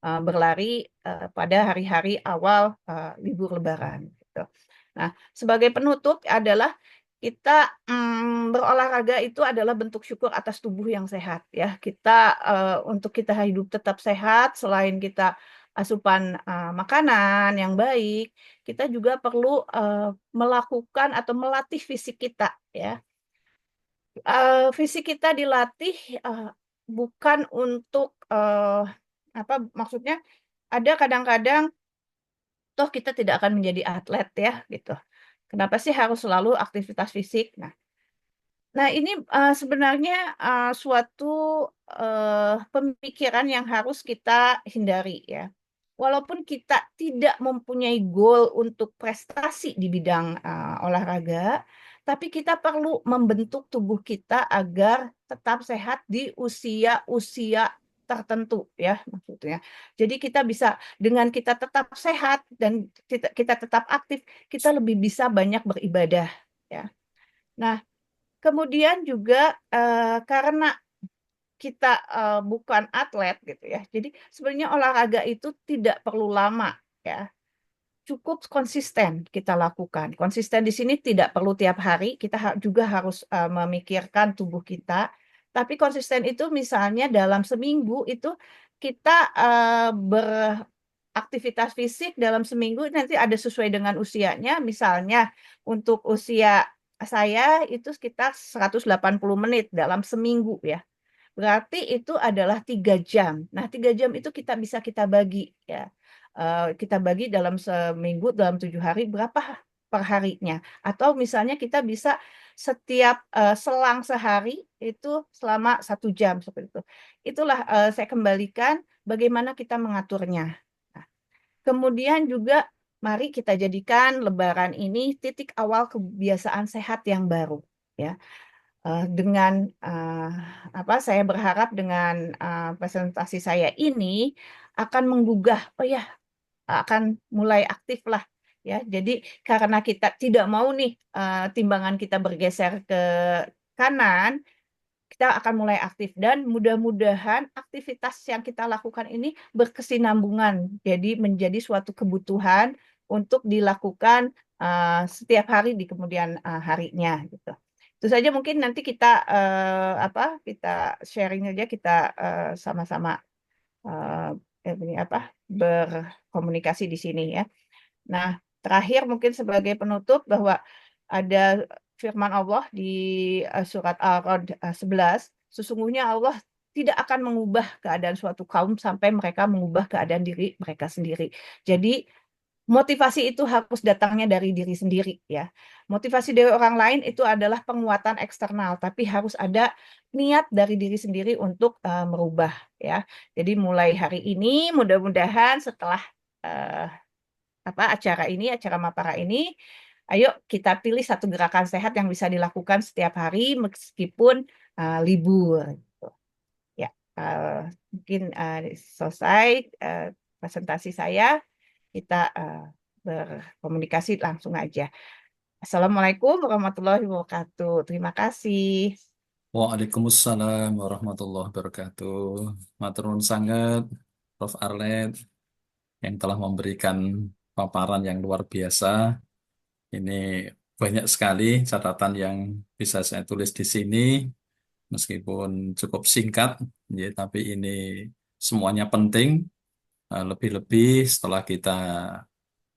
berlari pada hari-hari awal libur Lebaran gitu. Nah, sebagai penutup adalah kita berolahraga itu adalah bentuk syukur atas tubuh yang sehat ya. Kita untuk kita hidup tetap sehat, selain kita asupan makanan yang baik, kita juga perlu melakukan atau melatih fisik kita ya. Fisik kita dilatih bukan untuk maksudnya ada kadang-kadang toh kita tidak akan menjadi atlet ya gitu. Kenapa sih harus selalu aktivitas fisik? Nah ini sebenarnya suatu pemikiran yang harus kita hindari ya. Walaupun kita tidak mempunyai goal untuk prestasi di bidang olahraga, tapi kita perlu membentuk tubuh kita agar tetap sehat di usia-usia tertentu ya maksudnya. Jadi kita bisa dengan kita tetap sehat dan kita tetap aktif, kita lebih bisa banyak beribadah ya. Nah, kemudian juga karena kita bukan atlet gitu ya. Jadi sebenarnya olahraga itu tidak perlu lama ya. Cukup konsisten kita lakukan. Konsisten di sini tidak perlu tiap hari, kita juga harus memikirkan tubuh kita. Tapi konsisten itu misalnya dalam seminggu itu kita beraktivitas fisik dalam seminggu nanti ada sesuai dengan usianya. Misalnya untuk usia saya itu sekitar 180 menit dalam seminggu ya. Berarti itu adalah 3 jam. Nah, 3 jam itu kita bagi ya. Kita bagi dalam seminggu, dalam 7 hari, berapa per harinya. Atau misalnya kita bisa setiap selang sehari itu selama 1 jam seperti itu. Itulah saya kembalikan bagaimana kita mengaturnya. Nah, kemudian juga mari kita jadikan Lebaran ini titik awal kebiasaan sehat yang baru ya. Dengan saya berharap dengan presentasi saya ini akan menggugah, oh ya, akan mulai aktif lah ya. Jadi karena kita tidak mau nih timbangan kita bergeser ke kanan, kita akan mulai aktif dan mudah-mudahan aktivitas yang kita lakukan ini berkesinambungan, jadi menjadi suatu kebutuhan untuk dilakukan setiap hari di kemudian harinya gitu. Itu saja mungkin nanti kita kita sharing aja, kita sama-sama eh, berkomunikasi di sini ya. Nah, terakhir mungkin sebagai penutup bahwa ada firman Allah di surat Al-Ra'd 11, sesungguhnya Allah tidak akan mengubah keadaan suatu kaum sampai mereka mengubah keadaan diri mereka sendiri. Jadi motivasi itu harus datangnya dari diri sendiri ya. Motivasi dari orang lain itu adalah penguatan eksternal, tapi harus ada niat dari diri sendiri untuk merubah ya. Jadi mulai hari ini mudah-mudahan setelah uh, acara Mapara ini, ayo kita pilih satu gerakan sehat yang bisa dilakukan setiap hari meskipun libur. Gitu. Ya, mungkin selesai presentasi saya. Kita berkomunikasi langsung aja. Assalamualaikum warahmatullahi wabarakatuh. Terima kasih. Waalaikumsalam warahmatullahi wabarakatuh. Matur nuwun sangat Prof. Arlet yang telah memberikan paparan yang luar biasa. Ini banyak sekali catatan yang bisa saya tulis di sini, meskipun cukup singkat, ya, tapi ini semuanya penting. Lebih-lebih setelah kita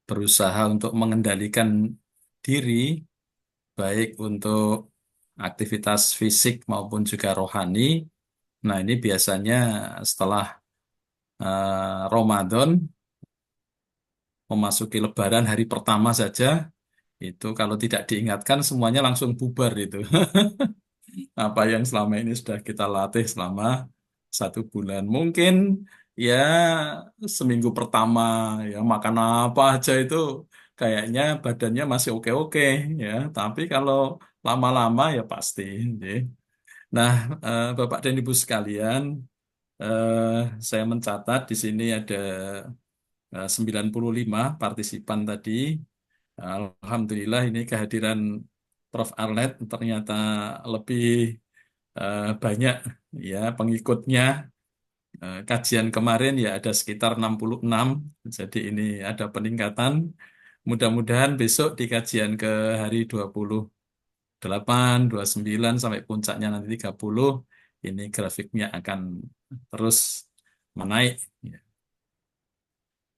berusaha untuk mengendalikan diri, baik untuk aktivitas fisik maupun juga rohani. Nah, ini biasanya setelah Ramadan, memasuki Lebaran hari pertama saja, itu kalau tidak diingatkan semuanya langsung bubar itu. Apa yang selama ini sudah kita latih selama 1 bulan. Mungkin ya seminggu pertama ya makan apa aja itu kayaknya badannya masih oke-oke ya. Tapi kalau lama-lama ya pasti. Ya. Nah, Bapak dan Ibu sekalian, eh, saya mencatat di sini ada 95 partisipan tadi. Alhamdulillah ini kehadiran Prof. Arlet ternyata lebih banyak ya pengikutnya. Kajian kemarin ya ada sekitar 66, jadi ini ada peningkatan. Mudah-mudahan besok di kajian ke hari 28, 29 sampai puncaknya nanti 30, ini grafiknya akan terus menaik. Ya.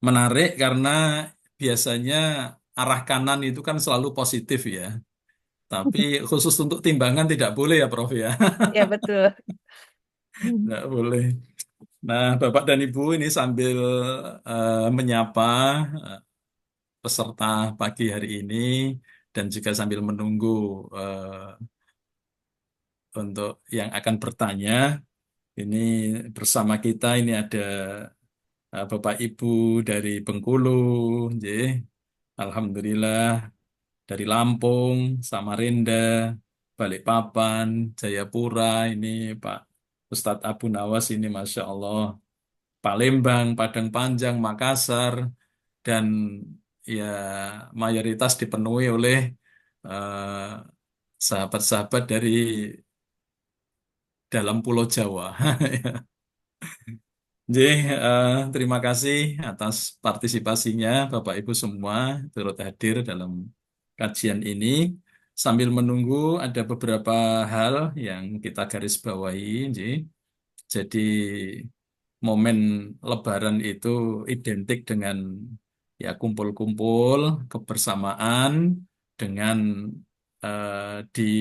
Menarik karena biasanya arah kanan itu kan selalu positif ya. Tapi khusus untuk timbangan tidak boleh ya Prof ya. Ya, betul. Tidak boleh. Nah, Bapak dan Ibu ini sambil menyapa eh, peserta pagi hari ini dan juga sambil menunggu untuk yang akan bertanya. Ini bersama kita ini ada Bapak Ibu dari Bengkulu, nggih. Alhamdulillah dari Lampung, Samarinda, Balikpapan, Jayapura, ini Pak Ustadz Abu Nawas ini Masya Allah. Palembang, Padang Panjang, Makassar, dan ya mayoritas dipenuhi oleh eh, sahabat-sahabat dari dalam Pulau Jawa. Jadi, terima kasih atas partisipasinya Bapak Ibu semua turut hadir dalam kajian ini. Sambil menunggu ada beberapa hal yang kita garis bawahi. Jadi momen Lebaran itu identik dengan ya kumpul-kumpul, kebersamaan, dengan di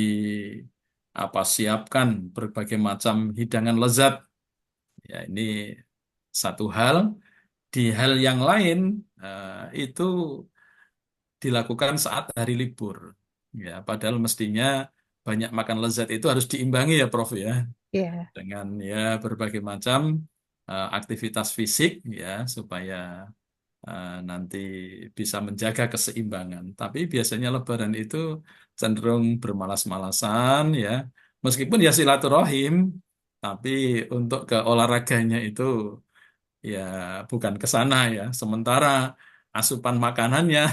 apa siapkan berbagai macam hidangan lezat. Ya, ini satu hal. Di hal yang lain itu dilakukan saat hari libur. Ya, padahal mestinya banyak makan lezat itu harus diimbangi ya, Prof ya, Iya. dengan ya berbagai macam aktivitas fisik ya supaya nanti bisa menjaga keseimbangan. Tapi biasanya Lebaran itu cenderung bermalas-malasan ya, meskipun ya silaturahim, tapi untuk ke olahraganya itu ya bukan ke sana ya. Sementara asupan makanannya,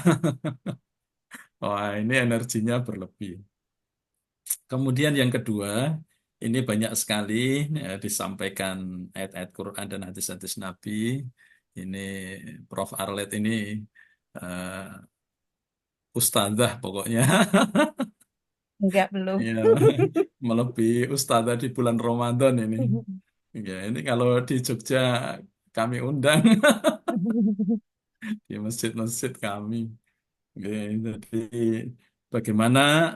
wah ini energinya berlebih. Kemudian yang kedua, ini banyak sekali disampaikan ayat-ayat Quran dan hadis-hadis Nabi. Ini Prof. Arlet ini eh, ustadzah pokoknya. Enggak, belum. Ya, melebihi ustadzah di bulan Ramadan ini. Ya, ini kalau di Jogja kami undang di masjid-masjid kami. Oke, jadi bagaimana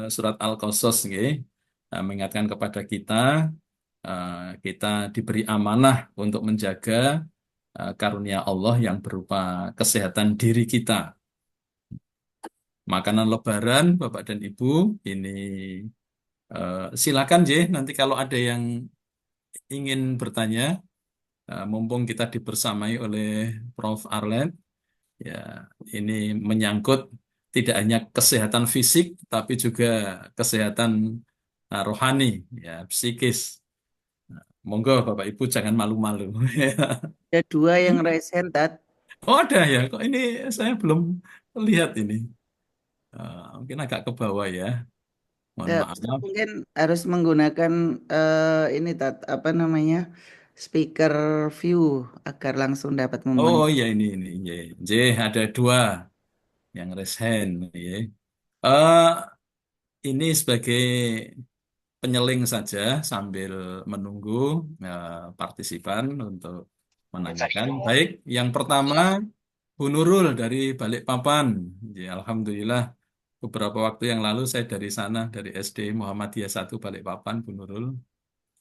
surat Al-Qasas nggih, mengingatkan kepada kita eh, kita diberi amanah untuk menjaga karunia Allah yang berupa kesehatan diri kita. Makanan Lebaran, Bapak dan Ibu, ini silakan nanti kalau ada yang ingin bertanya, mumpung kita dibersamai oleh Prof. Arlen, ya ini menyangkut tidak hanya kesehatan fisik, tapi juga kesehatan rohani, ya psikis. Monggo Bapak Ibu jangan malu-malu. Ada dua yang resen, Tat. Oh ada ya, kok ini saya belum lihat ini. Mungkin agak ke bawah ya. Mohon Ustaz maaf. mungkin harus menggunakan ini, Tat, apa namanya, speaker view agar langsung dapat Oh memonitor. ya ini. Ya. J ada dua yang raise hand. Ya. Eh, ini sebagai penyeling saja sambil menunggu partisipan untuk menanyakan. Baik, yang pertama Bu Nurul dari Balikpapan. Ya, Alhamdulillah beberapa waktu yang lalu saya dari sana dari SD Muhammadiyah 1 Balikpapan Bu Nurul.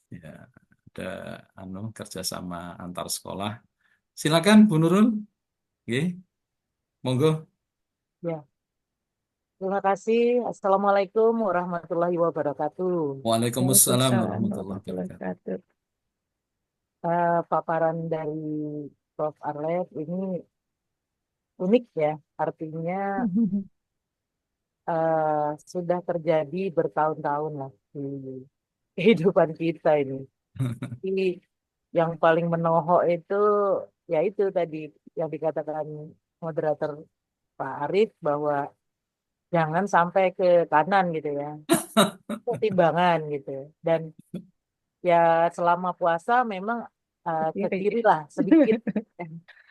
Ya, ada kerjasama antar sekolah. Silakan Bu Nurul. Oke, monggo. Ya, terima kasih. Assalamualaikum warahmatullahi wabarakatuh. Waalaikumsalam Waalaikumsalam warahmatullahi warahmatullahi wabarakatuh. wabarakatuh. Paparan dari Prof. Arlet ini unik ya, artinya sudah terjadi bertahun-tahun lah di kehidupan kita ini. Tapi yang paling menohok itu, ya itu tadi yang dikatakan moderator Pak Arif bahwa jangan sampai ke kanan gitu ya, pertimbangan gitu. Dan ya selama puasa memang Ke ke kiri. kiri lah sedikit,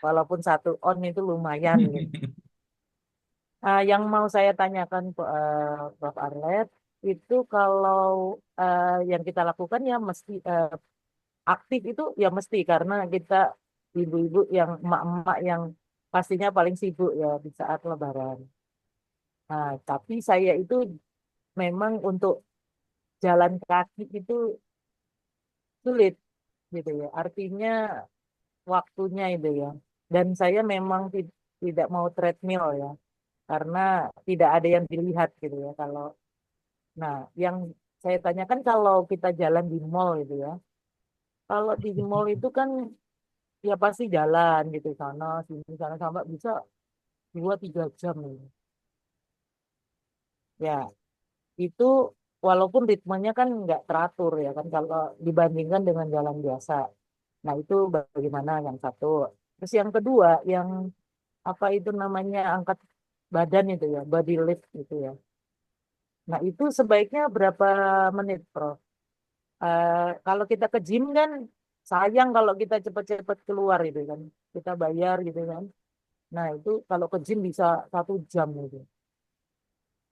walaupun satu on itu lumayan gitu. Yang mau saya tanyakan Prof. Arlet itu kalau yang kita lakukan ya mesti aktif itu ya mesti karena kita ibu-ibu yang emak-emak yang pastinya paling sibuk ya di saat Lebaran. Tapi saya itu memang untuk jalan kaki itu sulit gitu ya. Artinya waktunya itu ya. Dan saya memang tidak mau treadmill ya, karena tidak ada yang dilihat gitu ya. Nah, yang saya tanyakan kalau kita jalan di mall itu ya, kalau di mall itu kan ya pasti jalan gitu sana sampai bisa 2-3 jam gitu. Ya, itu walaupun ritmenya kan nggak teratur ya kan kalau dibandingkan dengan jalan biasa. Nah, itu bagaimana yang satu. Terus yang kedua, yang apa itu namanya angkat badan itu ya, body lift itu ya. Nah, itu sebaiknya berapa menit, Prof? Kalau kita ke gym kan sayang kalau kita cepat-cepat keluar itu kan. Kita bayar gitu kan. Nah, itu kalau ke gym bisa 1 jam gitu.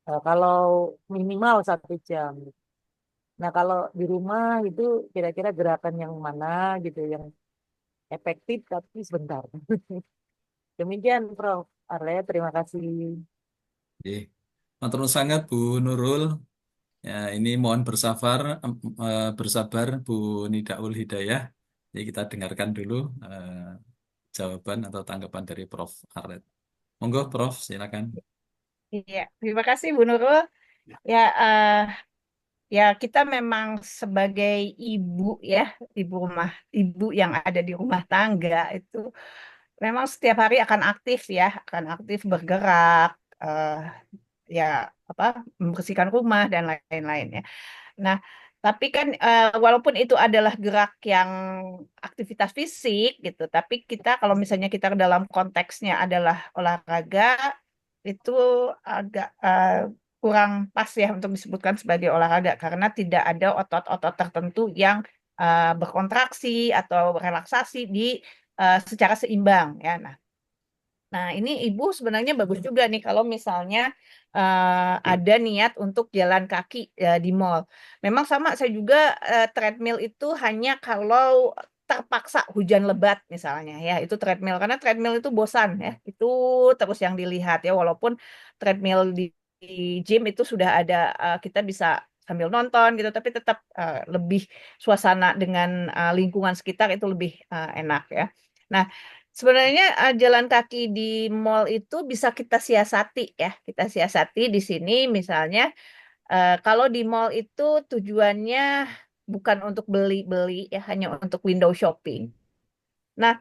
Kalau minimal 1 jam. Nah, kalau di rumah itu kira-kira gerakan yang mana gitu yang efektif tapi sebentar. Demikian Prof. Arya, terima kasih. Oke. Matur nuwun sangat Bu Nurul. Ya, ini mohon bersabar Bu Nidaul Hidayah. Jadi kita dengarkan dulu jawaban atau tanggapan dari Prof. Arlet. Monggo Prof, silakan. Iya, terima kasih Bu Nurul. Ya, ya kita memang sebagai ibu ya, ibu yang ada di rumah tangga itu memang setiap hari akan aktif ya, akan aktif bergerak, ya apa membersihkan rumah dan lain-lain ya. Nah, tapi kan walaupun itu adalah gerak yang aktivitas fisik gitu, tapi kita kalau misalnya kita dalam konteksnya adalah olahraga itu agak kurang pas ya untuk disebutkan sebagai olahraga karena tidak ada otot-otot tertentu yang berkontraksi atau relaksasi di secara seimbang ya. Nah, ini ibu sebenarnya bagus juga nih kalau misalnya ada niat untuk jalan kaki di mall. Memang sama, saya juga treadmill itu hanya kalau terpaksa hujan lebat misalnya ya, itu treadmill karena treadmill itu bosan ya, itu terus yang dilihat ya, walaupun treadmill di gym itu sudah ada kita bisa sambil nonton gitu, tapi tetap lebih suasana dengan lingkungan sekitar itu lebih enak ya. Nah, sebenarnya jalan kaki di mall itu bisa kita siasati ya. Kita siasati di sini misalnya kalau di mall itu tujuannya bukan untuk beli-beli ya, hanya untuk window shopping. Nah,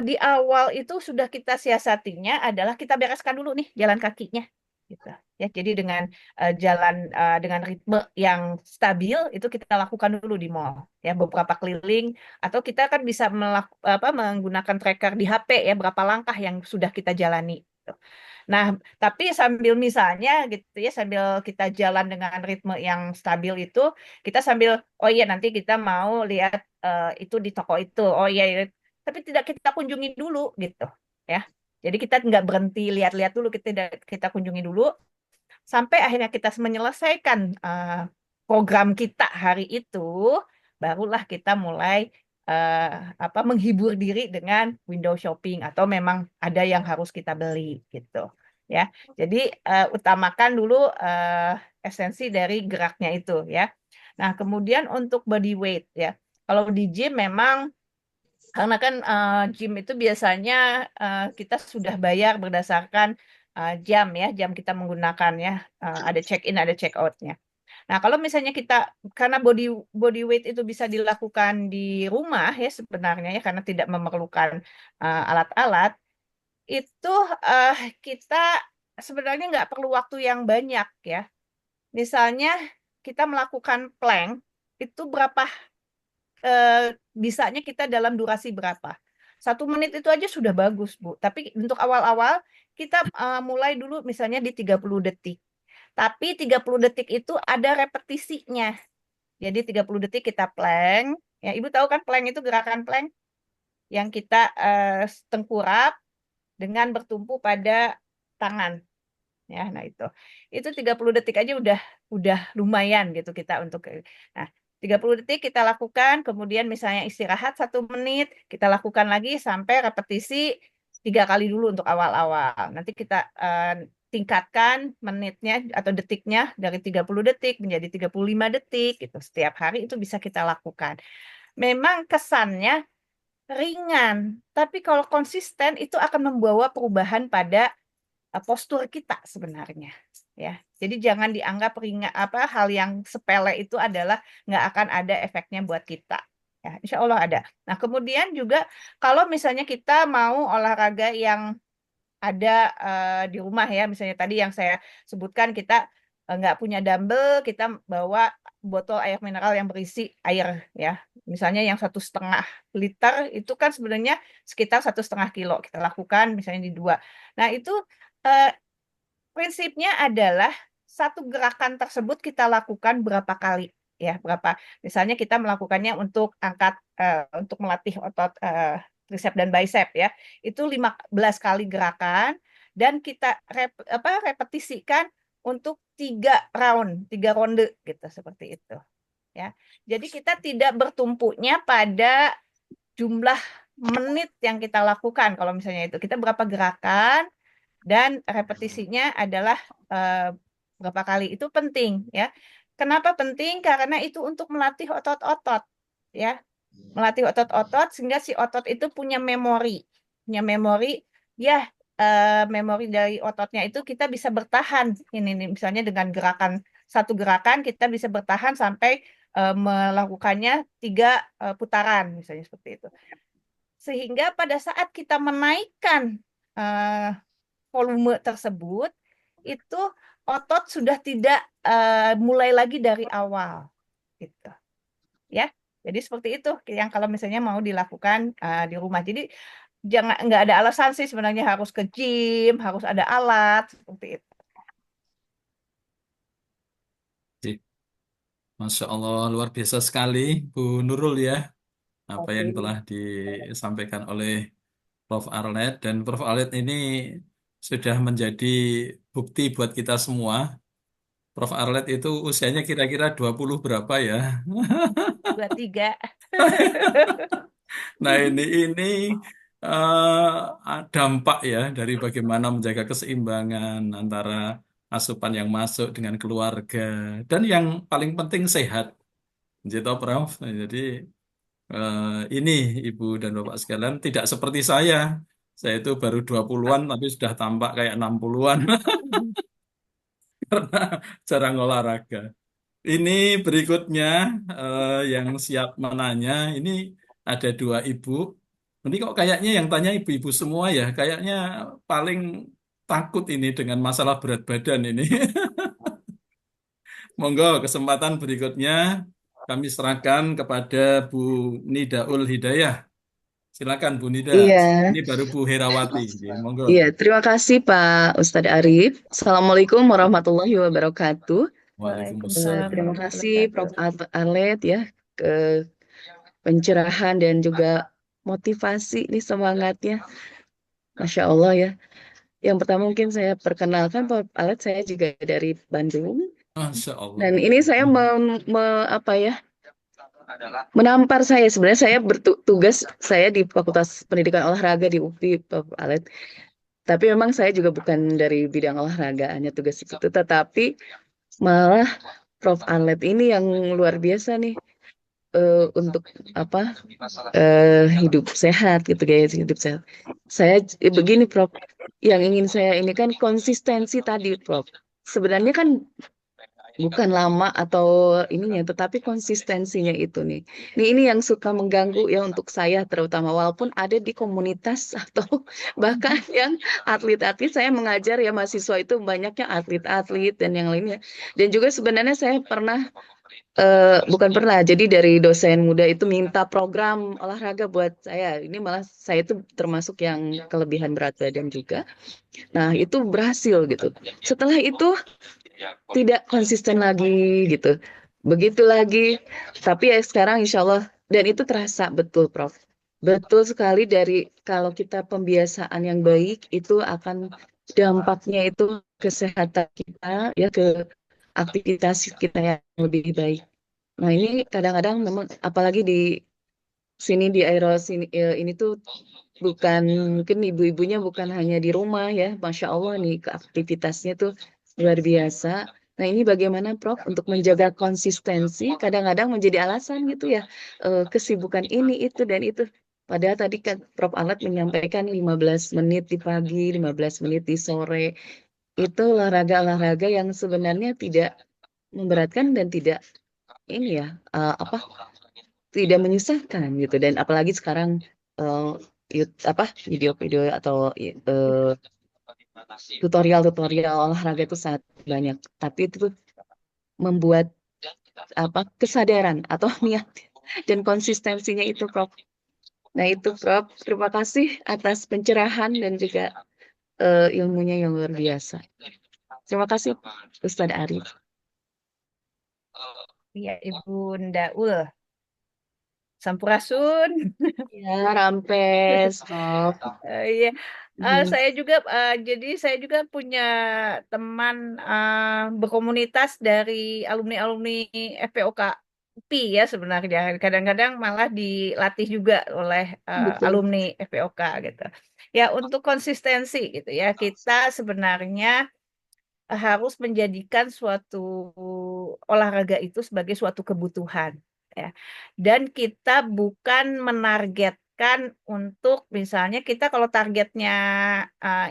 di awal itu sudah kita siasatinya adalah kita bereskan dulu nih jalan kakinya gitu ya. Jadi dengan jalan dengan ritme yang stabil itu kita lakukan dulu di mall ya, beberapa keliling, atau kita kan bisa menggunakan tracker di HP ya, berapa langkah yang sudah kita jalani gitu. Nah, tapi sambil misalnya gitu ya, sambil kita jalan dengan ritme yang stabil itu, kita sambil, oh iya nanti kita mau lihat itu di toko itu, oh iya, tapi tidak kita kunjungi dulu gitu ya. Jadi kita nggak berhenti lihat-lihat dulu, kita kunjungi dulu sampai akhirnya kita menyelesaikan program kita hari itu, barulah kita mulai menghibur diri dengan window shopping atau memang ada yang harus kita beli gitu ya. Jadi utamakan dulu esensi dari geraknya itu ya. Nah, kemudian untuk body weight ya. Kalau di gym memang karena kan gym itu biasanya kita sudah bayar berdasarkan jam ya, jam kita menggunakan ya, ada check in, ada check outnya. Nah, kalau misalnya kita karena body weight itu bisa dilakukan di rumah ya sebenarnya ya, karena tidak memerlukan alat-alat, itu uh, kita sebenarnya nggak perlu waktu yang banyak ya. Misalnya kita melakukan plank itu berapa bisanya kita dalam durasi berapa? 1 menit itu aja sudah bagus, Bu. Tapi untuk awal-awal kita mulai dulu misalnya di 30 detik. Tapi 30 detik itu ada repetisinya. Jadi 30 detik kita plank. Ya, Ibu tahu kan plank itu gerakan plank yang kita tengkurap dengan bertumpu pada tangan. Ya, nah itu 30 detik aja udah lumayan gitu kita untuk. Nah, 30 detik kita lakukan, kemudian misalnya istirahat 1 menit, kita lakukan lagi sampai repetisi 3 kali dulu untuk awal-awal. Nanti kita tingkatkan menitnya atau detiknya dari 30 detik menjadi 35 detik gitu. Setiap hari itu bisa kita lakukan. Memang kesannya ringan, tapi kalau konsisten itu akan membawa perubahan pada postur kita sebenarnya ya. Jadi jangan dianggap ringan, hal yang sepele itu adalah nggak akan ada efeknya buat kita. Ya, insya Allah ada. Nah, kemudian juga kalau misalnya kita mau olahraga yang ada di rumah ya, misalnya tadi yang saya sebutkan, kita nggak punya dumbbell, kita bawa botol air mineral yang berisi air ya. Misalnya yang 1,5 liter itu kan sebenarnya sekitar 1,5 kilo. Kita lakukan misalnya di 2. Nah, itu prinsipnya adalah satu gerakan tersebut kita lakukan berapa kali ya, misalnya kita melakukannya untuk angkat untuk melatih otot tricep dan bicep ya, itu 15 kali gerakan dan kita repetisikan untuk 3 ronde gitu, seperti itu ya. Jadi kita tidak bertumpunya pada jumlah menit yang kita lakukan kalau misalnya itu. Kita berapa gerakan dan repetisinya adalah berapa kali. Itu penting ya. Kenapa penting? Karena itu untuk melatih otot-otot ya. Melatih otot-otot sehingga si otot itu punya memori. Punya memori ya, memori dari ototnya itu kita bisa bertahan. Ini nih, misalnya dengan satu gerakan kita bisa bertahan sampai melakukannya 3 putaran misalnya seperti itu. Sehingga pada saat kita menaikkan eh, volume tersebut, itu otot sudah tidak mulai lagi dari awal, gitu. Ya, jadi seperti itu yang kalau misalnya mau dilakukan di rumah. Jadi nggak ada alasan sih sebenarnya harus ke gym, harus ada alat seperti itu. Sip. Masya Allah, luar biasa sekali Bu Nurul ya, apa yang telah disampaikan oleh Prof. Arlet. Dan Prof. Arlet ini sudah menjadi bukti buat kita semua. Prof. Arlet itu usianya kira-kira 20 berapa ya? 23. Nah ini dampak ya dari bagaimana menjaga keseimbangan antara asupan yang masuk dengan keluarga dan yang paling penting sehat. Gitu Prof. Jadi eh, ini Ibu dan Bapak sekalian tidak seperti saya. Saya itu baru 20-an tapi sudah tampak kayak 60-an karena jarang olahraga. Ini berikutnya yang siap menanya. Ini ada 2 ibu. Ini kok kayaknya yang tanya ibu-ibu semua ya. Kayaknya paling takut ini dengan masalah berat badan ini. Monggo kesempatan berikutnya kami serahkan kepada Bu Nidaul Hidayah. Silakan Bu Nida. Iya, Ini baru Bu Herawati. Monggo. iya. Terima kasih Pak Ustadz Arif. Assalamualaikum warahmatullahi wabarakatuh. Waalaikumsalam. Terima kasih Prof. Arlet ya ke pencerahan dan juga motivasi nih semangatnya. Masya Allah ya. Yang pertama mungkin saya perkenalkan Prof. Arlet, saya juga dari Bandung. Masya Allah. Dan ini saya apa ya, menampar saya. Sebenarnya saya bertugas saya di Fakultas Pendidikan Olahraga di UPI, Prof. Arlet. Tapi memang saya juga bukan dari bidang olahraga, hanya tugas itu. Tetapi malah Prof. Arlet ini yang luar biasa nih untuk apa hidup sehat gitu, gaya hidup sehat. Saya begini Prof, yang ingin saya ini kan konsistensi tadi Prof. Sebenarnya kan bukan lama atau ininya, tetapi konsistensinya itu nih. Ini yang suka mengganggu ya untuk saya terutama, walaupun ada di komunitas atau bahkan yang atlet-atlet, saya mengajar ya mahasiswa itu banyaknya atlet-atlet dan yang lainnya. Dan juga sebenarnya saya pernah bukan pernah, jadi dari dosen muda itu minta program olahraga buat saya. Ini malah saya itu termasuk yang kelebihan berat badan juga. Nah, itu berhasil gitu. Setelah itu tidak konsisten lagi gitu. Begitu lagi. Tapi ya sekarang insya Allah, dan itu terasa betul Prof. Betul sekali, dari kalau kita pembiasaan yang baik itu akan dampaknya itu kesehatan kita ya, ke aktivitas kita yang lebih baik. Nah ini kadang-kadang memang apalagi di sini di Airos ini tuh bukan, mungkin ibu-ibunya bukan hanya di rumah ya, Masya Allah nih aktivitasnya tuh luar biasa. Nah ini bagaimana Prof untuk menjaga konsistensi, kadang-kadang menjadi alasan gitu ya, kesibukan ini itu dan itu. Padahal tadi kan Prof Alat menyampaikan 15 menit di pagi, 15 menit di sore. Itu olahraga-olahraga yang sebenarnya tidak memberatkan dan tidak ini ya, tidak menyusahkan gitu. Dan apalagi sekarang video-video atau tutorial-tutorial olahraga itu sangat banyak, tapi itu membuat kesadaran atau niat dan konsistensinya itu Prof. Nah itu Prof, terima kasih atas pencerahan dan juga ilmunya yang luar biasa. Terima kasih Ustadz Arif. Iya, Ibu Ndaul. Sampurasun. Ya, Rampes, Prof. Iya. Saya juga jadi saya juga punya teman berkomunitas dari alumni-alumni FPOK ya sebenarnya. Kadang-kadang malah dilatih juga oleh Betul. alumni FPOK gitu. Ya untuk konsistensi gitu ya, kita sebenarnya harus menjadikan suatu olahraga itu sebagai suatu kebutuhan ya. Dan kita bukan menargetkan untuk misalnya kita kalau targetnya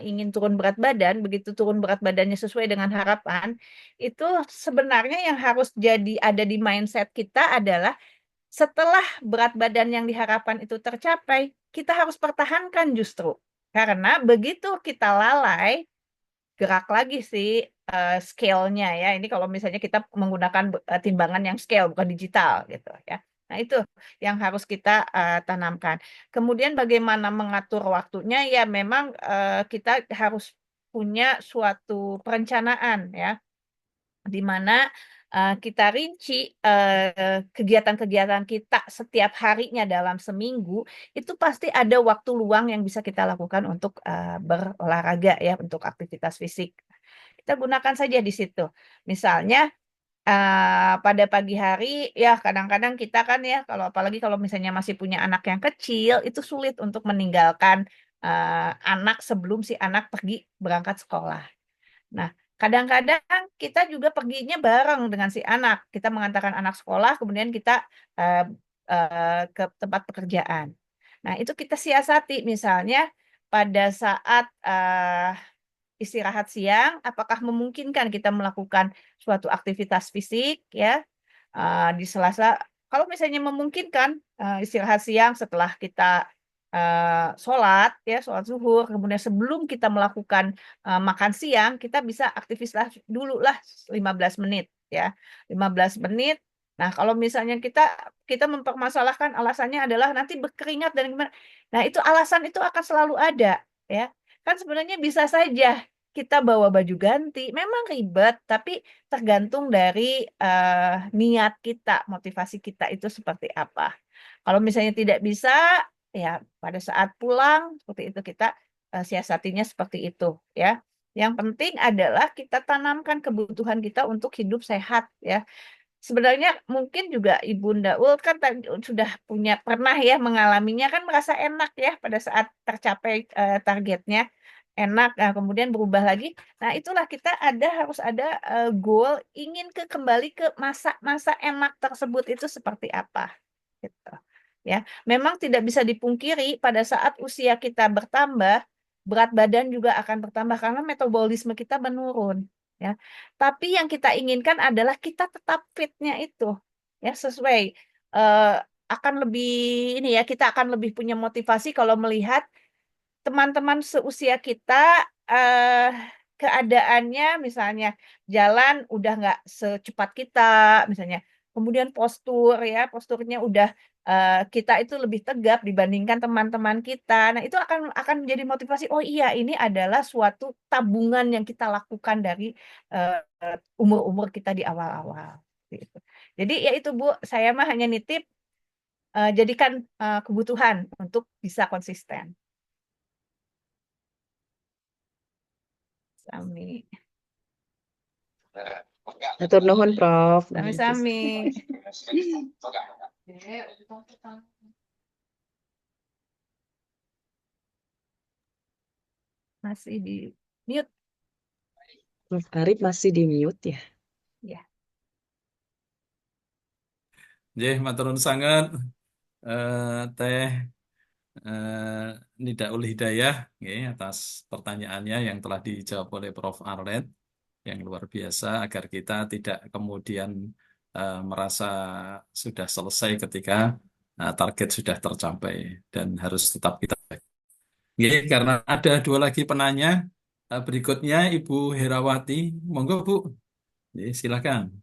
ingin turun berat badan, begitu turun berat badannya sesuai dengan harapan, itu sebenarnya yang harus jadi ada di mindset kita adalah setelah berat badan yang diharapkan itu tercapai, kita harus pertahankan justru. Karena begitu kita lalai, gerak lagi sih scale-nya ya. Ini kalau misalnya kita menggunakan timbangan yang scale bukan digital gitu ya. Nah, itu yang harus kita tanamkan. Kemudian bagaimana mengatur waktunya ya memang kita harus punya suatu perencanaan ya di mana kita rinci kegiatan-kegiatan kita setiap harinya dalam seminggu itu pasti ada waktu luang yang bisa kita lakukan untuk berolahraga ya untuk aktivitas fisik. Kita gunakan saja di situ. Misalnya pada pagi hari ya kadang-kadang kita kan ya kalau apalagi kalau misalnya masih punya anak yang kecil itu sulit untuk meninggalkan anak sebelum si anak pergi berangkat sekolah. Nah, kadang-kadang kita juga perginya bareng dengan si anak. Kita mengantarkan anak sekolah, kemudian kita eh, ke tempat pekerjaan. Nah, itu kita siasati misalnya pada saat istirahat siang, apakah memungkinkan kita melakukan suatu aktivitas fisik ya di Selasa. Kalau misalnya memungkinkan istirahat siang setelah kita sholat ya sholat zuhur, kemudian sebelum kita melakukan makan siang, kita bisa aktivitas dulu lah 15 menit ya 15 menit. Nah, kalau misalnya kita mempermasalahkan alasannya adalah nanti berkeringat dan gimana. Nah, itu alasan itu akan selalu ada ya. Kan sebenarnya bisa saja kita bawa baju ganti. Memang ribet, tapi tergantung dari niat kita, motivasi kita itu seperti apa. Kalau misalnya tidak bisa, ya pada saat pulang seperti itu kita siasatinya seperti itu ya. Yang penting adalah kita tanamkan kebutuhan kita untuk hidup sehat ya. Sebenarnya mungkin juga Ibu Ndaul kan sudah pernah ya mengalaminya kan merasa enak ya pada saat tercapai targetnya enak kemudian berubah lagi. Nah, itulah kita harus ada goal ingin kembali ke masa-masa enak tersebut itu seperti apa gitu. Ya, memang tidak bisa dipungkiri pada saat usia kita bertambah, berat badan juga akan bertambah karena metabolisme kita menurun ya. Tapi yang kita inginkan adalah kita tetap fitnya itu ya sesuai eh, akan lebih ini ya kita akan lebih punya motivasi kalau melihat teman-teman seusia kita eh, keadaannya misalnya jalan udah nggak secepat kita misalnya kemudian posturnya udah kita itu lebih tegap dibandingkan teman-teman kita. Nah, itu akan menjadi motivasi. Oh iya, ini adalah suatu tabungan yang kita lakukan dari umur-umur kita di awal-awal. Gitu. Jadi ya itu Bu, saya mah hanya nitip jadikan kebutuhan untuk bisa konsisten. Sami. Atur nuhun, Prof. Sami-sami. Masih di mute. Prof. Arif masih di mute ya. Ya. Nggih, matur nuwun sanget Teh Nidaul Hidayah nggih, atas pertanyaannya yang telah dijawab oleh Prof. Arlet yang luar biasa agar kita tidak kemudian merasa sudah selesai ketika target sudah tercapai dan harus tetap kita. Nggih, karena ada dua lagi penanya berikutnya Ibu Herawati, monggo Bu. Nggih, silakan.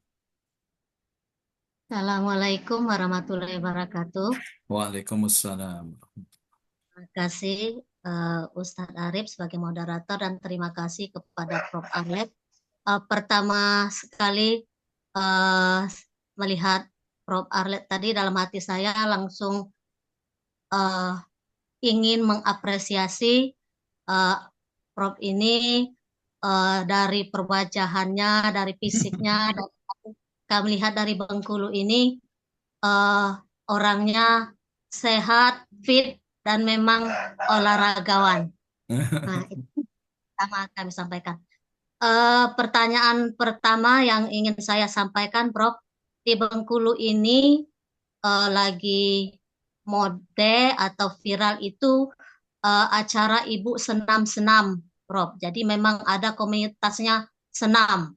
Assalamualaikum warahmatullahi wabarakatuh. Waalaikumsalam. Terima kasih Ustadz Arif sebagai moderator dan terima kasih kepada Prof. Arlet. Pertama sekali melihat Prof. Arlet tadi dalam hati saya langsung ingin mengapresiasi Prof. ini dari perwajahannya, dari fisiknya, dan kami lihat dari Bengkulu ini eh, orangnya sehat, fit, dan memang olahragawan. Nah, itu pertama kami sampaikan. Pertanyaan pertama yang ingin saya sampaikan, Prof, di Bengkulu ini lagi mode atau viral itu acara Ibu Senam-Senam, Prof. Jadi memang ada komunitasnya senam.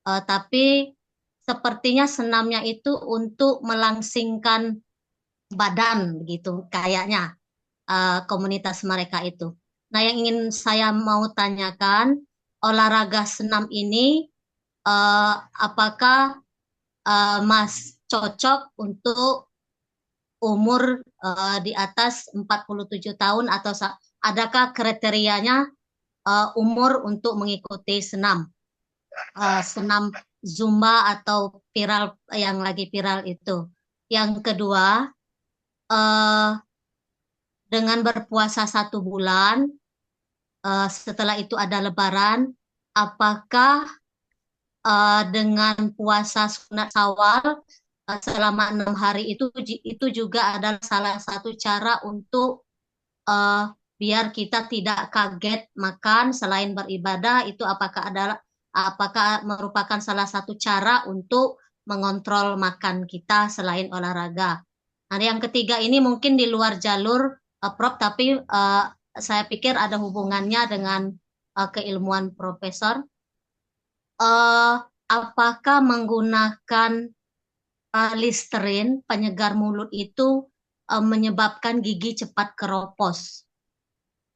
Tapi sepertinya senamnya itu untuk melangsingkan badan gitu kayaknya komunitas mereka itu. Nah, yang ingin saya mau tanyakan, olahraga senam ini apakah Mas cocok untuk umur di atas 47 tahun atau adakah kriterianya umur untuk mengikuti senam senam Zumba atau viral yang lagi viral itu. Yang kedua, dengan berpuasa 1 bulan, setelah itu ada Lebaran, apakah dengan puasa sunat Syawal selama 6 hari itu juga adalah salah satu cara untuk biar kita tidak kaget makan selain beribadah, itu apakah merupakan salah satu cara untuk mengontrol makan kita selain olahraga. Nah, yang ketiga ini mungkin di luar jalur Prof, tapi saya pikir ada hubungannya dengan keilmuan Profesor. Apakah menggunakan Listerin penyegar mulut itu menyebabkan gigi cepat keropos?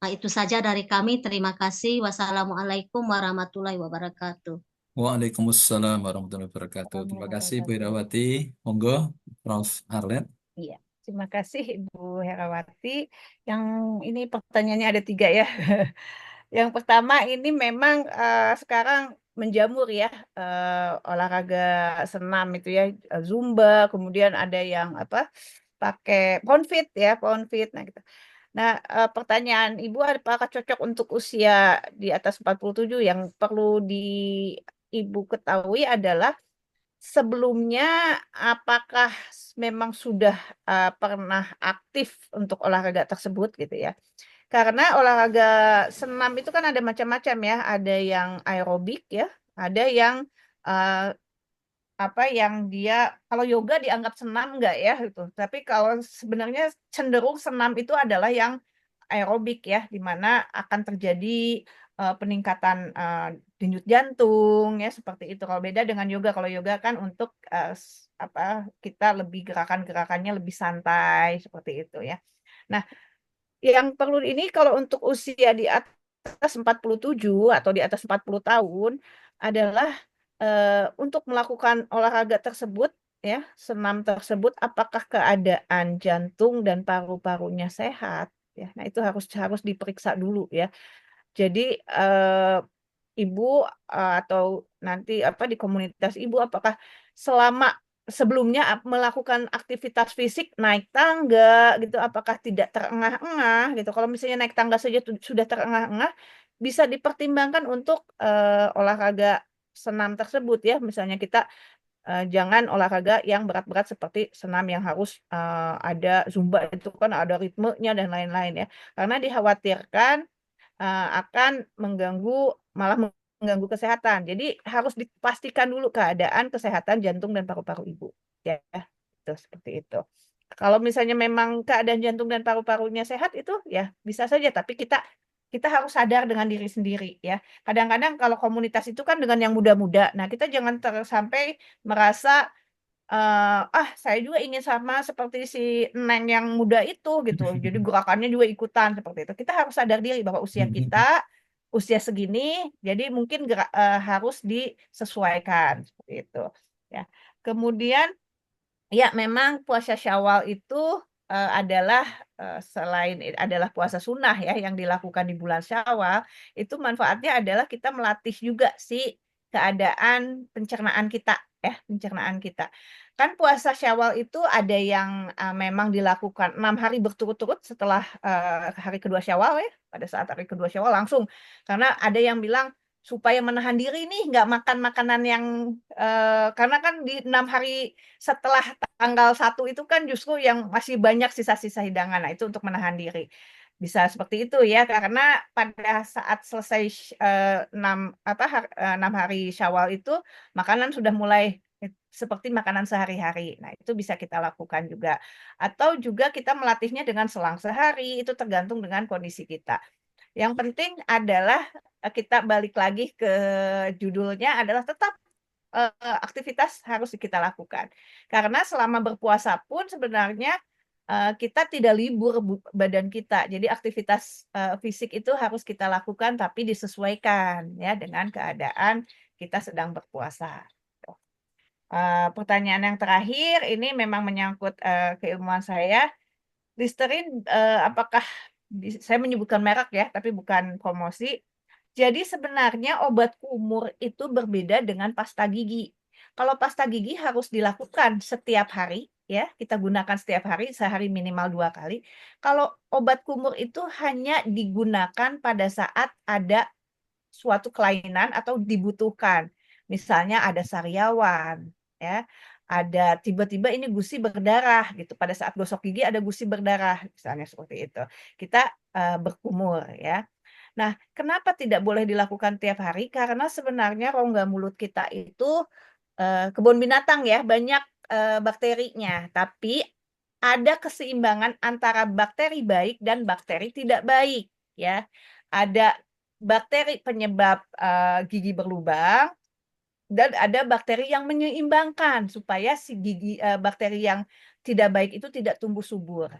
Nah, itu saja dari kami. Terima kasih. Wassalamualaikum warahmatullahi wabarakatuh. Waalaikumsalam warahmatullahi wabarakatuh. Terima kasih Bu Herawati. Monggo, Prof. Arlet. Iya, terima kasih Ibu Herawati. Yang ini pertanyaannya ada 3 ya. Yang pertama ini memang sekarang menjamur ya, olahraga senam itu ya, Zumba, kemudian ada yang pakai Poundfit ya, Poundfit. Nah, gitu. Nah, pertanyaan Ibu, apakah cocok untuk usia di atas 47? Yang perlu Ibu ketahui adalah sebelumnya apakah memang sudah pernah aktif untuk olahraga tersebut gitu ya. Karena olahraga senam itu kan ada macam-macam ya, ada yang aerobik ya, ada yang yang dia kalau yoga dianggap senam enggak ya gitu. Tapi kalau sebenarnya cenderung senam itu adalah yang aerobik ya, di mana akan terjadi peningkatan denyut jantung ya seperti itu. Kalau beda dengan yoga, kalau yoga kan untuk kita lebih gerakan-gerakannya lebih santai seperti itu ya. Nah, yang perlu ini kalau untuk usia di atas 47 atau di atas 40 tahun adalah untuk melakukan olahraga tersebut ya, senam tersebut, apakah keadaan jantung dan paru-parunya sehat ya. Nah, itu harus diperiksa dulu ya. Jadi Ibu atau nanti di komunitas Ibu apakah sebelumnya melakukan aktivitas fisik, naik tangga gitu, apakah tidak terengah-engah gitu. Kalau misalnya naik tangga saja sudah terengah-engah, bisa dipertimbangkan untuk olahraga senam tersebut ya. Misalnya kita jangan olahraga yang berat-berat seperti senam yang harus ada Zumba, itu kan ada ritmenya dan lain-lain ya. Karena dikhawatirkan akan malah mengganggu kesehatan. Jadi harus dipastikan dulu keadaan kesehatan jantung dan paru-paru Ibu. Ya, itu seperti itu. Kalau misalnya memang keadaan jantung dan paru-parunya sehat itu ya bisa saja, tapi kita harus sadar dengan diri sendiri ya. Kadang-kadang kalau komunitas itu kan dengan yang muda-muda. Nah, kita jangan sampai merasa saya juga ingin sama seperti si Neng yang muda itu gitu. Jadi gerakannya juga ikutan seperti itu. Kita harus sadar diri bahwa usia kita usia segini, jadi mungkin harus disesuaikan seperti itu. Ya. Kemudian ya memang puasa Syawal itu adalah selain adalah puasa sunnah ya yang dilakukan di bulan Syawal, itu manfaatnya adalah kita melatih juga si keadaan pencernaan kita ya, pencernaan kita. Kan puasa Syawal itu ada yang memang dilakukan 6 hari berturut-turut setelah hari kedua Syawal ya, pada saat hari kedua Syawal langsung. Karena ada yang bilang supaya menahan diri nih nggak makan makanan yang karena kan di 6 hari setelah tanggal 1 itu kan justru yang masih banyak sisa-sisa hidangan. Nah, itu untuk menahan diri. Bisa seperti itu ya, karena pada saat selesai 6 hari Syawal itu makanan sudah mulai seperti makanan sehari-hari. Nah, itu bisa kita lakukan juga. Atau juga kita melatihnya dengan selang sehari, itu tergantung dengan kondisi kita. Yang penting adalah kita balik lagi ke judulnya adalah tetap aktivitas harus kita lakukan. Karena selama berpuasa pun sebenarnya kita tidak libur badan kita. Jadi aktivitas fisik itu harus kita lakukan tapi disesuaikan ya dengan keadaan kita sedang berpuasa. Pertanyaan yang terakhir ini memang menyangkut keilmuan saya. Listerin apakah saya menyebutkan merek ya, tapi bukan promosi. Jadi sebenarnya obat kumur itu berbeda dengan pasta gigi. Kalau pasta gigi harus dilakukan setiap hari, ya kita gunakan setiap hari, sehari minimal 2 kali. Kalau obat kumur itu hanya digunakan pada saat ada suatu kelainan atau dibutuhkan. Misalnya ada sariawan, ya, ada tiba-tiba ini gusi berdarah gitu. Pada saat gosok gigi ada gusi berdarah, misalnya seperti itu. Kita berkumur, ya. Nah, kenapa tidak boleh dilakukan tiap hari? Karena sebenarnya rongga mulut kita itu kebun binatang ya, banyak bakterinya. Tapi ada keseimbangan antara bakteri baik dan bakteri tidak baik, ya. Ada bakteri penyebab gigi berlubang dan ada bakteri yang menyeimbangkan supaya si bakteri yang tidak baik itu tidak tumbuh subur.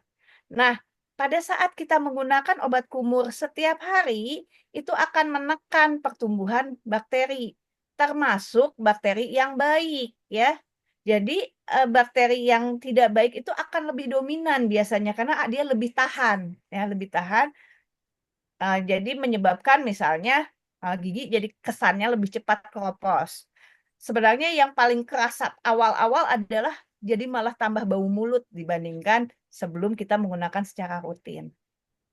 Nah, pada saat kita menggunakan obat kumur setiap hari, itu akan menekan pertumbuhan bakteri, termasuk bakteri yang baik, ya. Jadi bakteri yang tidak baik itu akan lebih dominan biasanya karena dia lebih tahan, ya, lebih tahan. Jadi menyebabkan misalnya gigi jadi kesannya lebih cepat keropos. Sebenarnya yang paling kerasa awal-awal adalah jadi malah tambah bau mulut dibandingkan sebelum kita menggunakan secara rutin.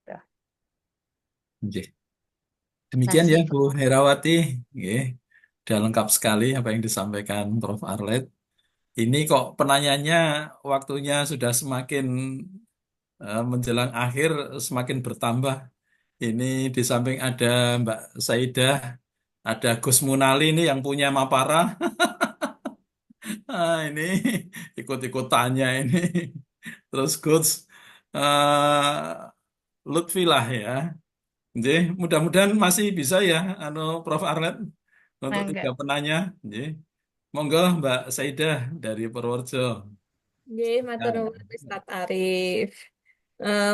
Tuh. Oke. Demikian ya Bu Herawati, nggih. Sudah lengkap sekali apa yang disampaikan Prof. Arlet. Ini kok penanyanya waktunya sudah semakin menjelang akhir semakin bertambah. Ini di samping ada Mbak Saidah, ada Gus Munali ini yang punya Mapara. Ini ikut-ikut tanya ini. Terus Gus Lutfi lah ya. Jadi mudah-mudahan masih bisa ya, Prof. Arlet untuk Mangga. 3 penanya. Jadi, monggo Mbak Saidah dari Purworejo. Nggih, matur nuwun Ustaz Arif.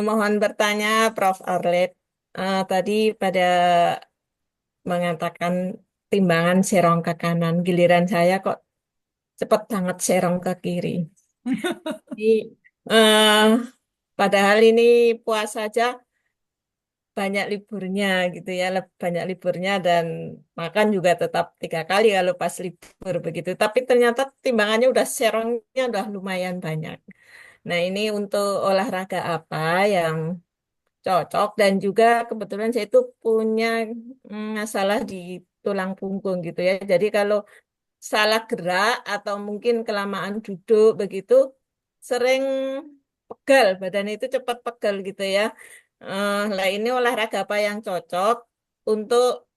Mohon bertanya Prof. Arlet. Tadi pada mengatakan timbangan serong ke kanan, giliran saya kok cepet banget serong ke kiri. Jadi, eh, padahal ini puasa aja banyak liburnya gitu ya, banyak liburnya dan makan juga tetap 3 kali kalau pas libur begitu. Tapi ternyata timbangannya udah serongnya udah lumayan banyak. Nah, ini untuk olahraga apa yang cocok dan juga kebetulan saya itu punya masalah di tulang punggung gitu ya. Jadi kalau salah gerak atau mungkin kelamaan duduk begitu sering pegal, badan itu cepat pegal gitu ya. Lah ini olahraga apa yang cocok untuk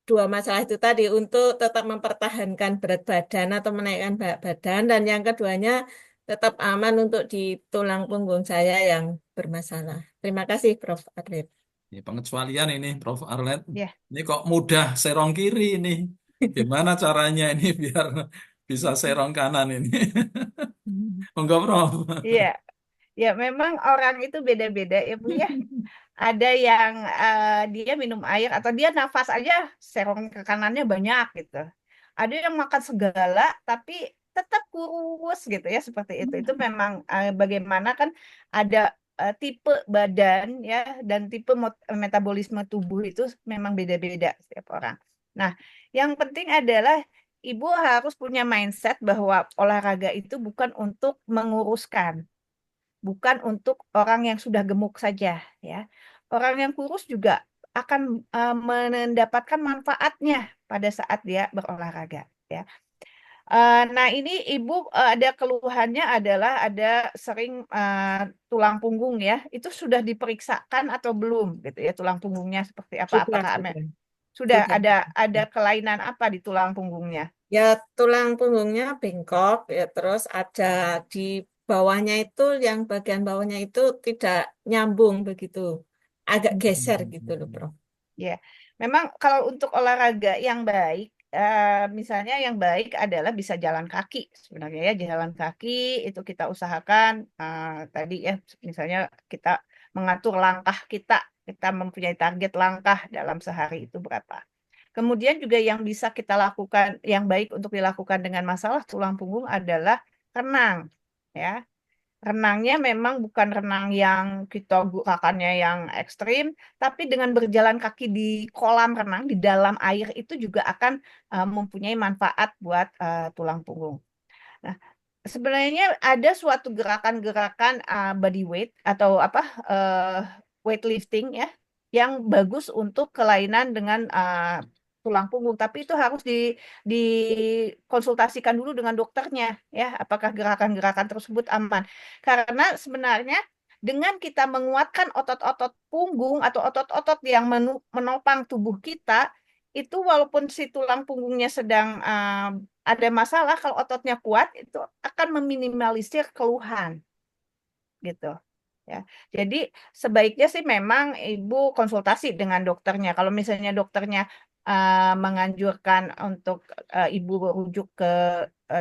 2 masalah itu tadi, untuk tetap mempertahankan berat badan atau menaikkan berat badan, dan yang keduanya tetap aman untuk di tulang punggung saya yang bermasalah. Terima kasih, Prof. Arif. Ini pengecualian ini Prof. Arlet. Ya. Ini kok mudah serong kiri ini. Gimana caranya ini biar bisa serong kanan ini? Monggo Prof. Iya. Ya, memang orang itu beda-beda ya, Bu ya. Ada yang dia minum air atau dia nafas aja serong ke kanannya banyak gitu. Ada yang makan segala tapi tetap kurus gitu ya, seperti itu. Itu memang bagaimana kan ada tipe badan ya dan tipe metabolisme tubuh itu memang beda-beda setiap orang. Nah, yang penting adalah Ibu harus punya mindset bahwa olahraga itu bukan untuk menguruskan, bukan untuk orang yang sudah gemuk saja ya. Orang yang kurus juga akan mendapatkan manfaatnya pada saat dia berolahraga ya. Nah, ini Ibu ada keluhannya adalah ada sering tulang punggung ya. Itu sudah diperiksakan atau belum gitu ya, tulang punggungnya seperti apa? Sudah, Apakah sudah sudah. ada kelainan apa di tulang punggungnya? Ya, tulang punggungnya bengkok ya, terus ada di bawahnya itu, yang bagian bawahnya itu tidak nyambung begitu, agak geser gitu loh, Prof. Ya, memang kalau untuk olahraga yang baik, misalnya yang baik adalah bisa jalan kaki sebenarnya ya, jalan kaki itu kita usahakan tadi ya, misalnya kita mengatur langkah kita mempunyai target langkah dalam sehari itu berapa. Kemudian juga yang bisa kita lakukan, yang baik untuk dilakukan dengan masalah tulang punggung adalah renang, ya. Renangnya memang bukan renang yang kita gerakannya yang ekstrim, tapi dengan berjalan kaki di kolam renang, di dalam air itu juga akan mempunyai manfaat buat tulang punggung. Nah, sebenarnya ada suatu gerakan-gerakan body weight atau apa weightlifting ya, yang bagus untuk kelainan dengan tulang punggung, tapi itu harus dikonsultasikan dulu dengan dokternya ya, apakah gerakan-gerakan tersebut aman. Karena sebenarnya dengan kita menguatkan otot-otot punggung atau otot-otot yang menopang tubuh kita, itu walaupun si tulang punggungnya sedang ada masalah, kalau ototnya kuat itu akan meminimalisir keluhan gitu ya. Jadi sebaiknya sih memang Ibu konsultasi dengan dokternya. Kalau misalnya dokternya menganjurkan untuk Ibu rujuk ke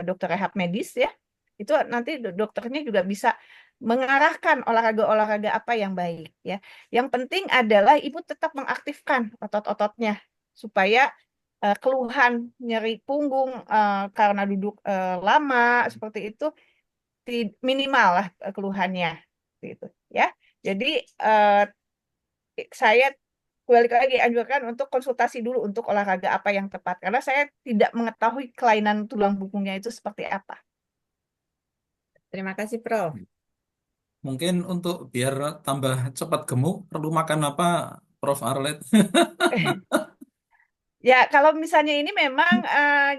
dokter rehab medis ya, itu nanti dokternya juga bisa mengarahkan olahraga-olahraga apa yang baik ya. Yang penting adalah Ibu tetap mengaktifkan otot-ototnya supaya keluhan nyeri punggung karena duduk lama seperti itu minimal lah keluhannya gitu ya. Jadi saya balik lagi anjurkan untuk konsultasi dulu untuk olahraga apa yang tepat, karena saya tidak mengetahui kelainan tulang punggungnya itu seperti apa. Terima kasih, Prof. Mungkin untuk biar tambah cepat gemuk, perlu makan apa, Prof. Arlet? Ya, kalau misalnya ini memang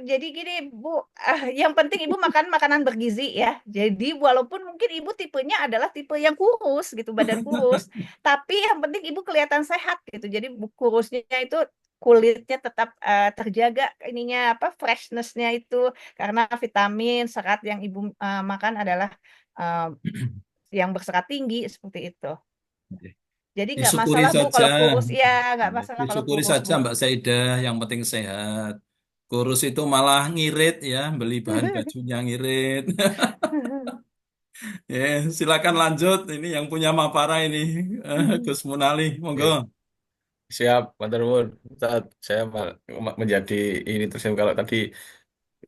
jadi gini, Bu, yang penting Ibu makan makanan bergizi ya. Jadi walaupun mungkin Ibu tipenya adalah tipe yang kurus gitu, badan kurus, tapi yang penting Ibu kelihatan sehat gitu. Jadi kurusnya itu kulitnya tetap terjaga ininya apa freshness-nya itu, karena vitamin, serat yang Ibu makan adalah yang berserat tinggi seperti itu. Jadi nggak Disyukuri masalah Bu saja. kalau kurus, ya nggak masalah kalau Disyukuri kurus saja Bu. Mbak Saidah, yang penting sehat. Kurus itu malah ngirit ya, beli bahan bajunya ngirit. Ya, silakan lanjut. Ini yang punya Mapara ini, Gus Munali, monggo. Oke. Siap, Pak Nuwun. Saya menjadi ini terus kalau tadi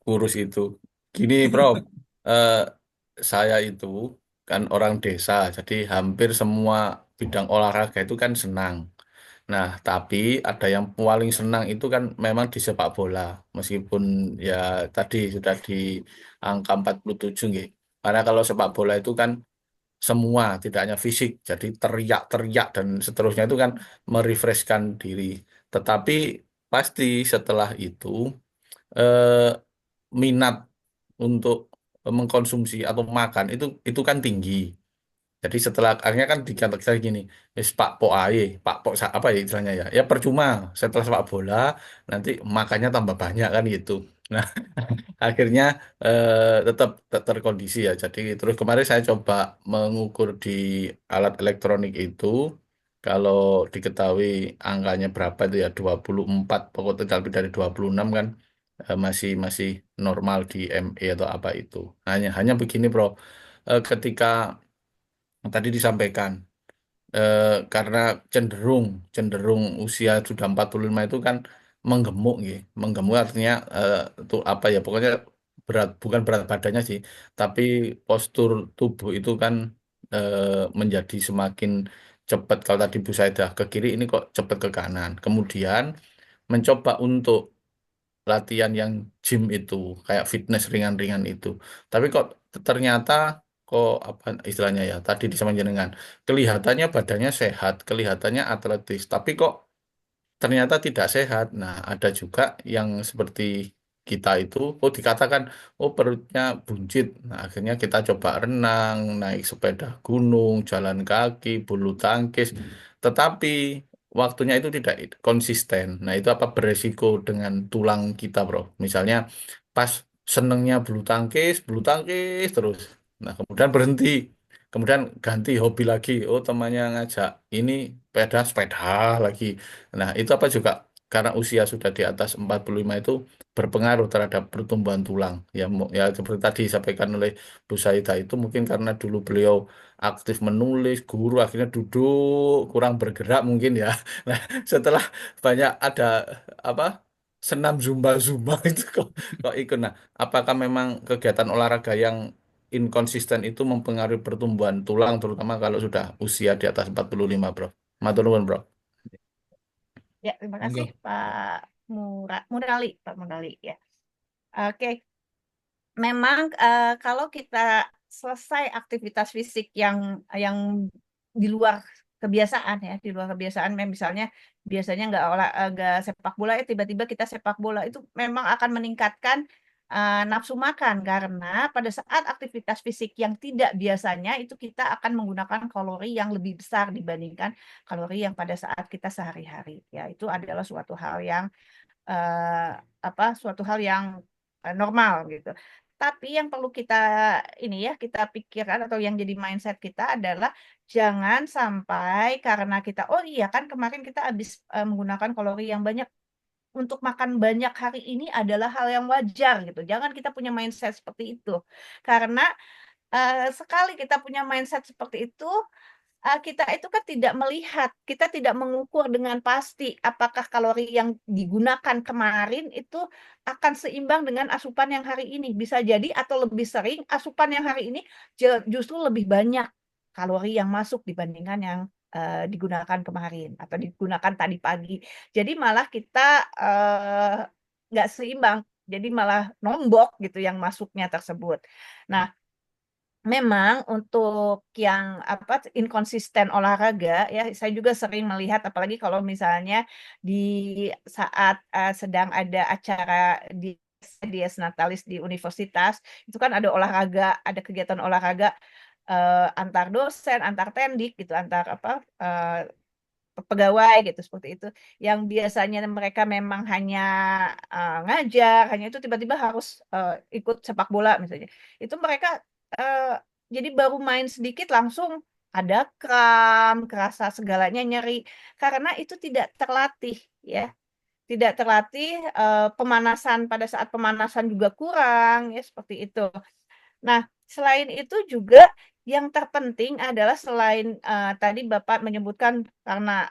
kurus itu. Gini, Prof. eh, saya itu kan orang desa, jadi hampir semua bidang olahraga itu kan senang. Nah, tapi ada yang paling senang itu kan memang di sepak bola. Meskipun ya tadi sudah di angka 47 nggih. Karena kalau sepak bola itu kan semua, tidak hanya fisik, jadi teriak-teriak dan seterusnya itu kan merefreshkan diri. Tetapi pasti setelah itu eh, minat untuk mengkonsumsi atau makan itu kan tinggi. Jadi setelah akhirnya kan dikatakan gini, wis Pak Pok ae, Pak Pok apa ya istilahnya ya? Ya percuma setelah sepak bola nanti makannya tambah banyak kan gitu. Nah, akhirnya tetap terkondisi ya. Jadi terus kemarin saya coba mengukur di alat elektronik itu, kalau diketahui angkanya berapa itu ya 24, pokoknya lebih dari 26 kan masih masih normal di ME atau apa itu. Hanya begini Bro, ketika tadi disampaikan karena cenderung cenderung usia sudah 45 itu kan menggemuk gitu. Menggemuk artinya itu apa ya pokoknya berat bukan berat badannya sih, tapi postur tubuh itu kan eh, menjadi semakin cepat. Kalau tadi Bu Saidah ke kiri ini kok cepat ke kanan. Kemudian mencoba untuk latihan yang gym itu kayak fitness ringan-ringan itu. Tapi kok ternyata kok apa istilahnya ya tadi di sama jenengan kelihatannya badannya sehat, kelihatannya atletis, tapi kok ternyata tidak sehat. Nah, ada juga yang seperti kita itu, oh dikatakan, oh perutnya buncit. Nah, akhirnya kita coba renang, naik sepeda gunung, jalan kaki, bulu tangkis. Tetapi waktunya itu tidak konsisten. Nah, itu apa beresiko dengan tulang kita, bro? Misalnya pas senengnya bulu tangkis terus. Nah, kemudian berhenti. Kemudian ganti hobi lagi. Oh, temannya ngajak ini sepeda lagi. Nah, itu apa juga karena usia sudah di atas 45 itu berpengaruh terhadap pertumbuhan tulang. Ya, ya seperti tadi disampaikan oleh Bu Saida itu mungkin karena dulu beliau aktif menulis, guru akhirnya duduk, kurang bergerak mungkin ya. Nah, setelah banyak ada apa senam zumba-zumba itu kok ikut. Nah, apakah memang kegiatan olahraga yang inkonsisten itu mempengaruhi pertumbuhan tulang terutama kalau sudah usia di atas 45, Bro? Matur nuwun, Bro. Ya, terima kasih Monggo. Pak Murali, Pak Murali ya. Oke, memang kalau kita selesai aktivitas fisik yang di luar kebiasaan ya, di luar kebiasaan, misalnya biasanya nggak sepak bola ya, tiba-tiba kita sepak bola itu memang akan meningkatkan nafsu makan karena pada saat aktivitas fisik yang tidak biasanya itu kita akan menggunakan kalori yang lebih besar dibandingkan kalori yang pada saat kita sehari-hari ya, itu adalah eh, suatu hal yang normal gitu. Tapi yang perlu kita ini ya kita pikirkan atau yang jadi mindset kita adalah jangan sampai karena kita oh iya kan kemarin kita habis menggunakan kalori yang banyak, untuk makan banyak hari ini adalah hal yang wajar gitu. Jangan kita punya mindset seperti itu. Karena sekali kita punya mindset seperti itu, kita itu kan tidak melihat, kita tidak mengukur dengan pasti apakah kalori yang digunakan kemarin itu akan seimbang dengan asupan yang hari ini. Bisa jadi atau lebih sering asupan yang hari ini justru lebih banyak kalori yang masuk dibandingkan yang digunakan kemarin atau digunakan tadi pagi. Jadi malah kita nggak seimbang, jadi malah nombok gitu yang masuknya tersebut. Nah, memang untuk yang inkonsisten olahraga ya, saya juga sering melihat apalagi kalau misalnya di saat sedang ada acara di Dies Natalis di universitas, itu kan ada olahraga, ada kegiatan olahraga antar dosen, antar tendik gitu, antar eh, pegawai gitu seperti itu. Yang biasanya mereka memang hanya ngajar, hanya itu tiba-tiba harus ikut sepak bola misalnya. Itu mereka eh, jadi baru main sedikit langsung ada kram, kerasa segalanya nyeri karena itu tidak terlatih ya. Tidak terlatih, pemanasan pada saat pemanasan juga kurang ya seperti itu. Nah, selain itu juga yang terpenting adalah selain tadi Bapak menyebutkan karena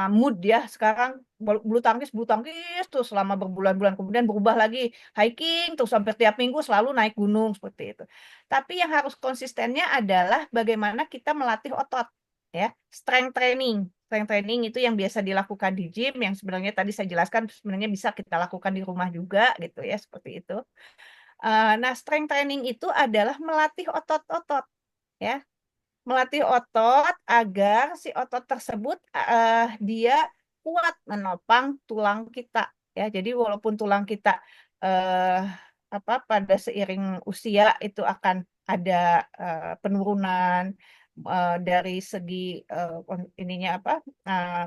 mood ya sekarang bulu tangkis tuh selama berbulan-bulan kemudian berubah lagi hiking terus sampai tiap minggu selalu naik gunung seperti itu. Tapi yang harus konsistennya adalah bagaimana kita melatih otot ya, strength training. Strength training itu yang biasa dilakukan di gym yang sebenarnya tadi saya jelaskan sebenarnya bisa kita lakukan di rumah juga gitu ya seperti itu. Nah, strength training itu adalah melatih otot-otot, ya, melatih otot agar si otot tersebut dia kuat menopang tulang kita, ya. Jadi walaupun tulang kita eh, pada seiring usia itu akan ada penurunan dari segi ininya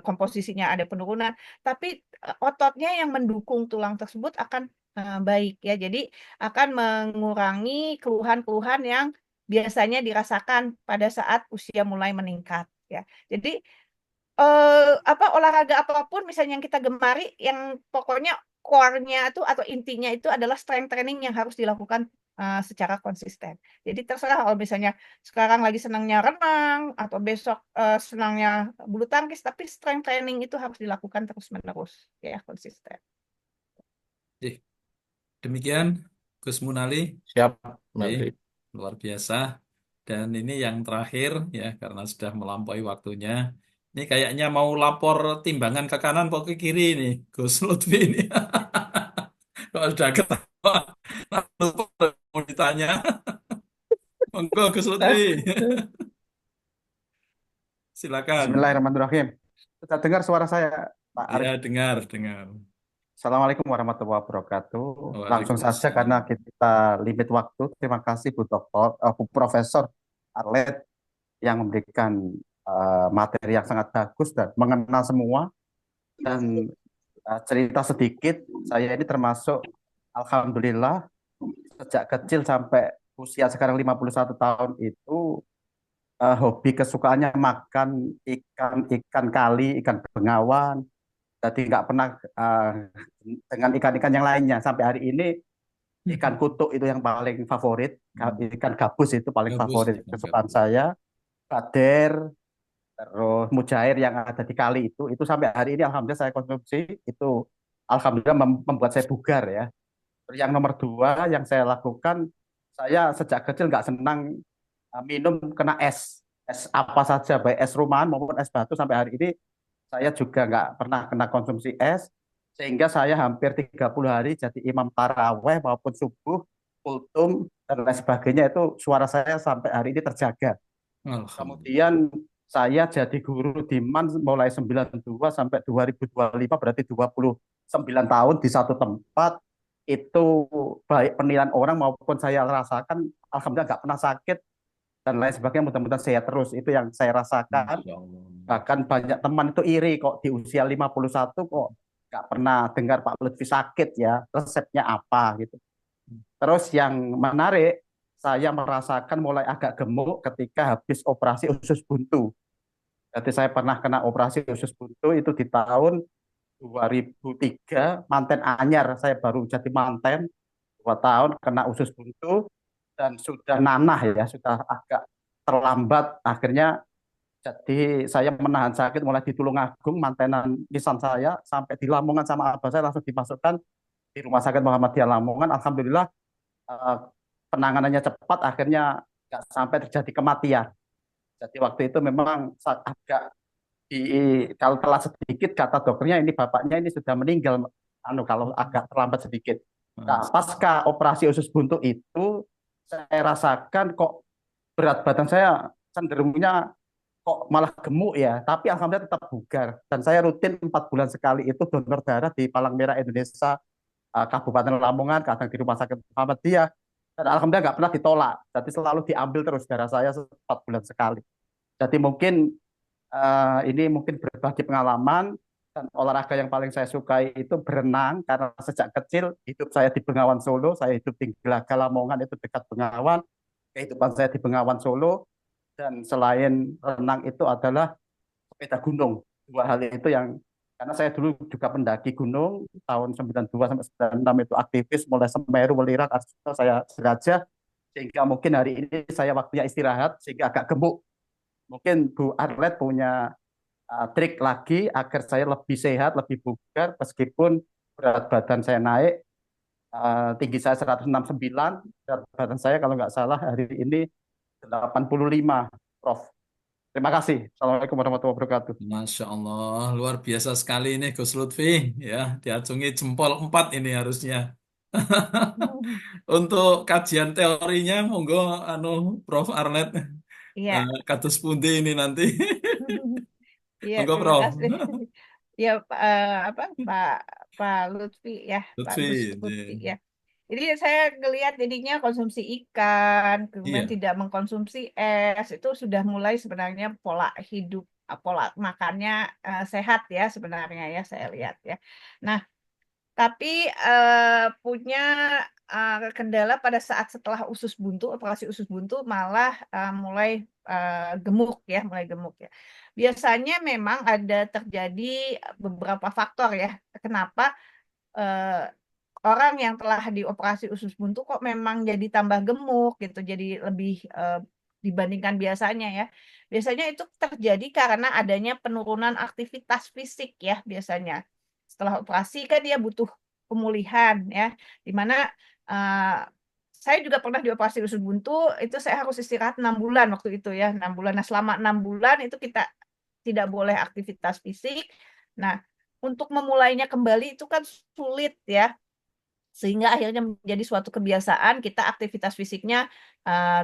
komposisinya ada penurunan, tapi ototnya yang mendukung tulang tersebut akan baik ya. Jadi akan mengurangi keluhan-keluhan yang biasanya dirasakan pada saat usia mulai meningkat ya. Jadi olahraga apapun misalnya yang kita gemari, yang pokoknya core-nya itu atau intinya itu adalah strength training yang harus dilakukan secara konsisten. Jadi terserah kalau misalnya sekarang lagi senangnya renang atau besok senangnya bulu tangkis, tapi strength training itu harus dilakukan terus-menerus ya konsisten. Demikian Gus Munali. Siap, Oke, Menteri. luar biasa. Dan ini yang terakhir ya karena sudah melampaui waktunya. Ini kayaknya mau lapor timbangan ke kanan atau ke kiri nih Gus Lutfi ini. Kalau sudah ketawa, mau ditanya. Monggo Gus Lutfi. Silakan. Bismillahirrahmanirrahim. Bisa dengar suara saya, Pak Arif. Ya, dengar, dengar. Assalamualaikum warahmatullahi wabarakatuh. Langsung saja karena Waalaikumsalam. kita limit waktu. Terima kasih Bu Bu Profesor Arlet yang memberikan materi yang sangat bagus dan mengenal semua. Dan cerita sedikit, saya ini termasuk alhamdulillah sejak kecil sampai usia sekarang 51 tahun itu hobi kesukaannya makan ikan kali, ikan bengawan. Jadi nggak pernah dengan ikan-ikan yang lainnya. Sampai hari ini ikan kutuk itu yang paling favorit, ikan gabus itu paling Gabus, favorit ikan kesukaan gabus. saya. Kader, terus mujair yang ada di kali itu sampai hari ini alhamdulillah saya konsumsi itu alhamdulillah membuat saya bugar ya. Terus yang nomor dua yang saya lakukan, saya sejak kecil nggak senang minum kena es apa saja baik es rumahan maupun es batu. Sampai hari ini saya juga nggak pernah kena konsumsi es, sehingga saya hampir 30 hari jadi imam taraweh maupun subuh, kultum, dan lain sebagainya itu suara saya sampai hari ini terjaga. Alhamdulillah. Kemudian saya jadi guru di MAN mulai 92 sampai 2025, berarti 29 tahun di satu tempat. Itu baik penilaian orang maupun saya rasakan, alhamdulillah nggak pernah sakit dan lain sebagainya, mudah-mudahan sehat terus. Itu yang saya rasakan. Masya Allah. Bahkan banyak teman itu iri kok di usia 51 kok nggak pernah dengar Pak Lutfi sakit ya, resepnya apa gitu. Terus yang menarik, saya merasakan mulai agak gemuk ketika habis operasi usus buntu. Jadi saya pernah kena operasi usus buntu itu di tahun 2003, manten anyar, saya baru jadi manten, 2 tahun kena usus buntu dan sudah nanah ya, sudah agak terlambat. Akhirnya jadi saya menahan sakit mulai di Tulungagung, mantenan nisan saya, sampai di Lamongan sama abah saya langsung dimasukkan di Rumah Sakit Muhammadiyah Lamongan. Alhamdulillah eh, penanganannya cepat, akhirnya nggak sampai terjadi kematian. Jadi waktu itu memang agak kalau telat sedikit kata dokternya ini bapaknya ini sudah meninggal, kalau agak terlambat sedikit. Nah, pasca operasi usus buntu itu saya rasakan kok berat badan saya cenderungnya kok malah gemuk ya, tapi alhamdulillah tetap bugar. Dan saya rutin 4 bulan sekali itu donor darah di Palang Merah Indonesia Kabupaten Lamongan, kadang di Rumah Sakit Muhammadiyah. Dan alhamdulillah nggak pernah ditolak. Jadi selalu diambil terus darah saya 4 bulan sekali. Jadi mungkin ini mungkin berbagi pengalaman, dan olahraga yang paling saya sukai itu berenang karena sejak kecil hidup saya di Bengawan Solo, saya hidup di Gelaga Lamongan itu dekat Bengawan, kehidupan saya di Bengawan Solo. Dan selain renang itu adalah sepeda gunung. Dua hal itu yang, karena saya dulu juga pendaki gunung tahun 92 sampai 96 itu aktivis mulai Semeru, Welirang, Arjuna saya jelajah, sehingga mungkin hari ini saya waktunya istirahat sehingga agak gemuk. Mungkin Bu Arlet punya trik lagi agar saya lebih sehat, lebih bugar meskipun berat badan saya naik. Tinggi saya 169, berat badan saya kalau nggak salah hari ini 85, Prof. Terima kasih. Assalamualaikum warahmatullahi wabarakatuh. Masya Allah, luar biasa sekali ini Gus Lutfi. Ya, diacungi jempol 4 ini harusnya. Untuk kajian teorinya, monggo Prof Arlet. Iya. Kados pundi ini nanti. Iya, Monggo terima Prof. kasih. Ya, Pak Lutfi ya, Pak Gus Lutfi. Lutfi ya. Jadi saya ngelihat jadinya konsumsi ikan, kemudian Iya. tidak mengkonsumsi es, itu sudah mulai sebenarnya pola hidup, pola makannya sehat ya sebenarnya ya saya lihat ya. Nah, tapi punya kendala pada saat setelah usus buntu, operasi usus buntu malah mulai gemuk ya, mulai gemuk ya. Biasanya memang ada terjadi beberapa faktor ya, kenapa orang yang telah dioperasi usus buntu kok memang jadi tambah gemuk gitu, jadi lebih dibandingkan biasanya ya. Biasanya itu terjadi karena adanya penurunan aktivitas fisik ya biasanya. Setelah operasi kan dia butuh pemulihan ya, dimana saya juga pernah dioperasi usus buntu, itu saya harus istirahat 6 bulan waktu itu ya, 6 bulan. Nah, selama 6 bulan itu kita tidak boleh aktivitas fisik. Nah, untuk memulainya kembali itu kan sulit ya. Sehingga akhirnya menjadi suatu kebiasaan kita aktivitas fisiknya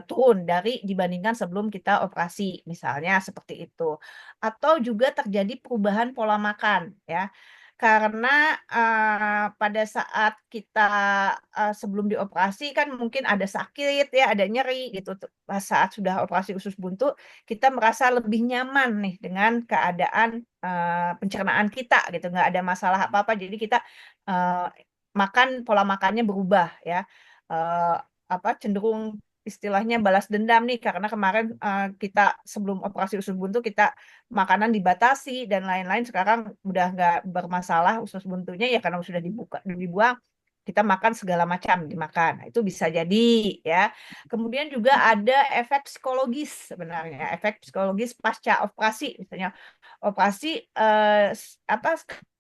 turun dibandingkan sebelum kita operasi, misalnya seperti itu. Atau juga terjadi perubahan pola makan, ya. Karena pada saat kita sebelum dioperasi kan mungkin ada sakit ya, ada nyeri gitu. Pas saat sudah operasi usus buntu, kita merasa lebih nyaman nih dengan keadaan pencernaan kita gitu, nggak ada masalah apa-apa. Jadi kita eh, pola makannya berubah ya. Eh, Cenderung istilahnya balas dendam nih karena kemarin kita sebelum operasi usus buntu kita makanan dibatasi dan lain-lain, sekarang udah nggak bermasalah usus buntunya ya karena sudah dibuang, kita makan segala macam dimakan. Nah, itu bisa jadi ya. Kemudian juga ada efek psikologis, sebenarnya efek psikologis pasca operasi, misalnya operasi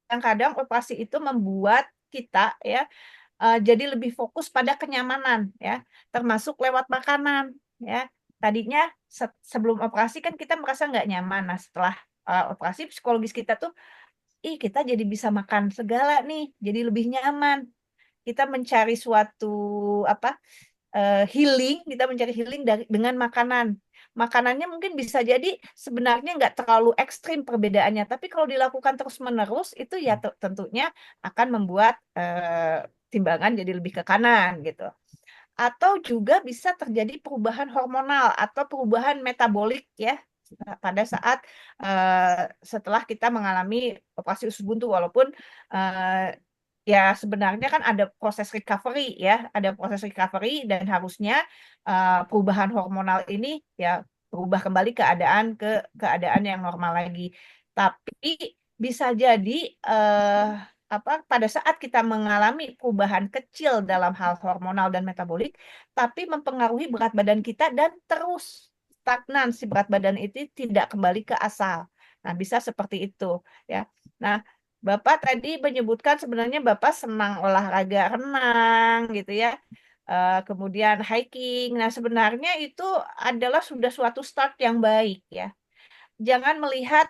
kadang-kadang operasi itu membuat kita ya jadi lebih fokus pada kenyamanan ya, termasuk lewat makanan ya. Tadinya sebelum operasi kan kita merasa nggak nyaman. Nah, setelah operasi psikologis kita tuh, kita jadi bisa makan segala nih, jadi lebih nyaman. Kita mencari suatu apa healing, kita mencari healing dengan makanan. Makanannya mungkin bisa jadi sebenarnya nggak terlalu ekstrim perbedaannya, tapi kalau dilakukan terus-menerus itu ya tentunya akan membuat timbangan jadi lebih ke kanan gitu. Atau juga bisa terjadi perubahan hormonal atau perubahan metabolik ya pada saat setelah kita mengalami operasi usus buntu, walaupun ya sebenarnya kan ada proses recovery ya, ada proses recovery dan harusnya perubahan hormonal ini ya berubah kembali ke keadaan yang normal lagi. Tapi bisa jadi pada saat kita mengalami perubahan kecil dalam hal hormonal dan metabolik, tapi mempengaruhi berat badan kita dan terus stagnan si berat badan itu tidak kembali ke asal. Nah, bisa seperti itu ya. Nah, Bapak tadi menyebutkan sebenarnya Bapak senang olahraga renang gitu ya. Kemudian hiking. Nah, sebenarnya itu adalah sudah suatu start yang baik ya. Jangan melihat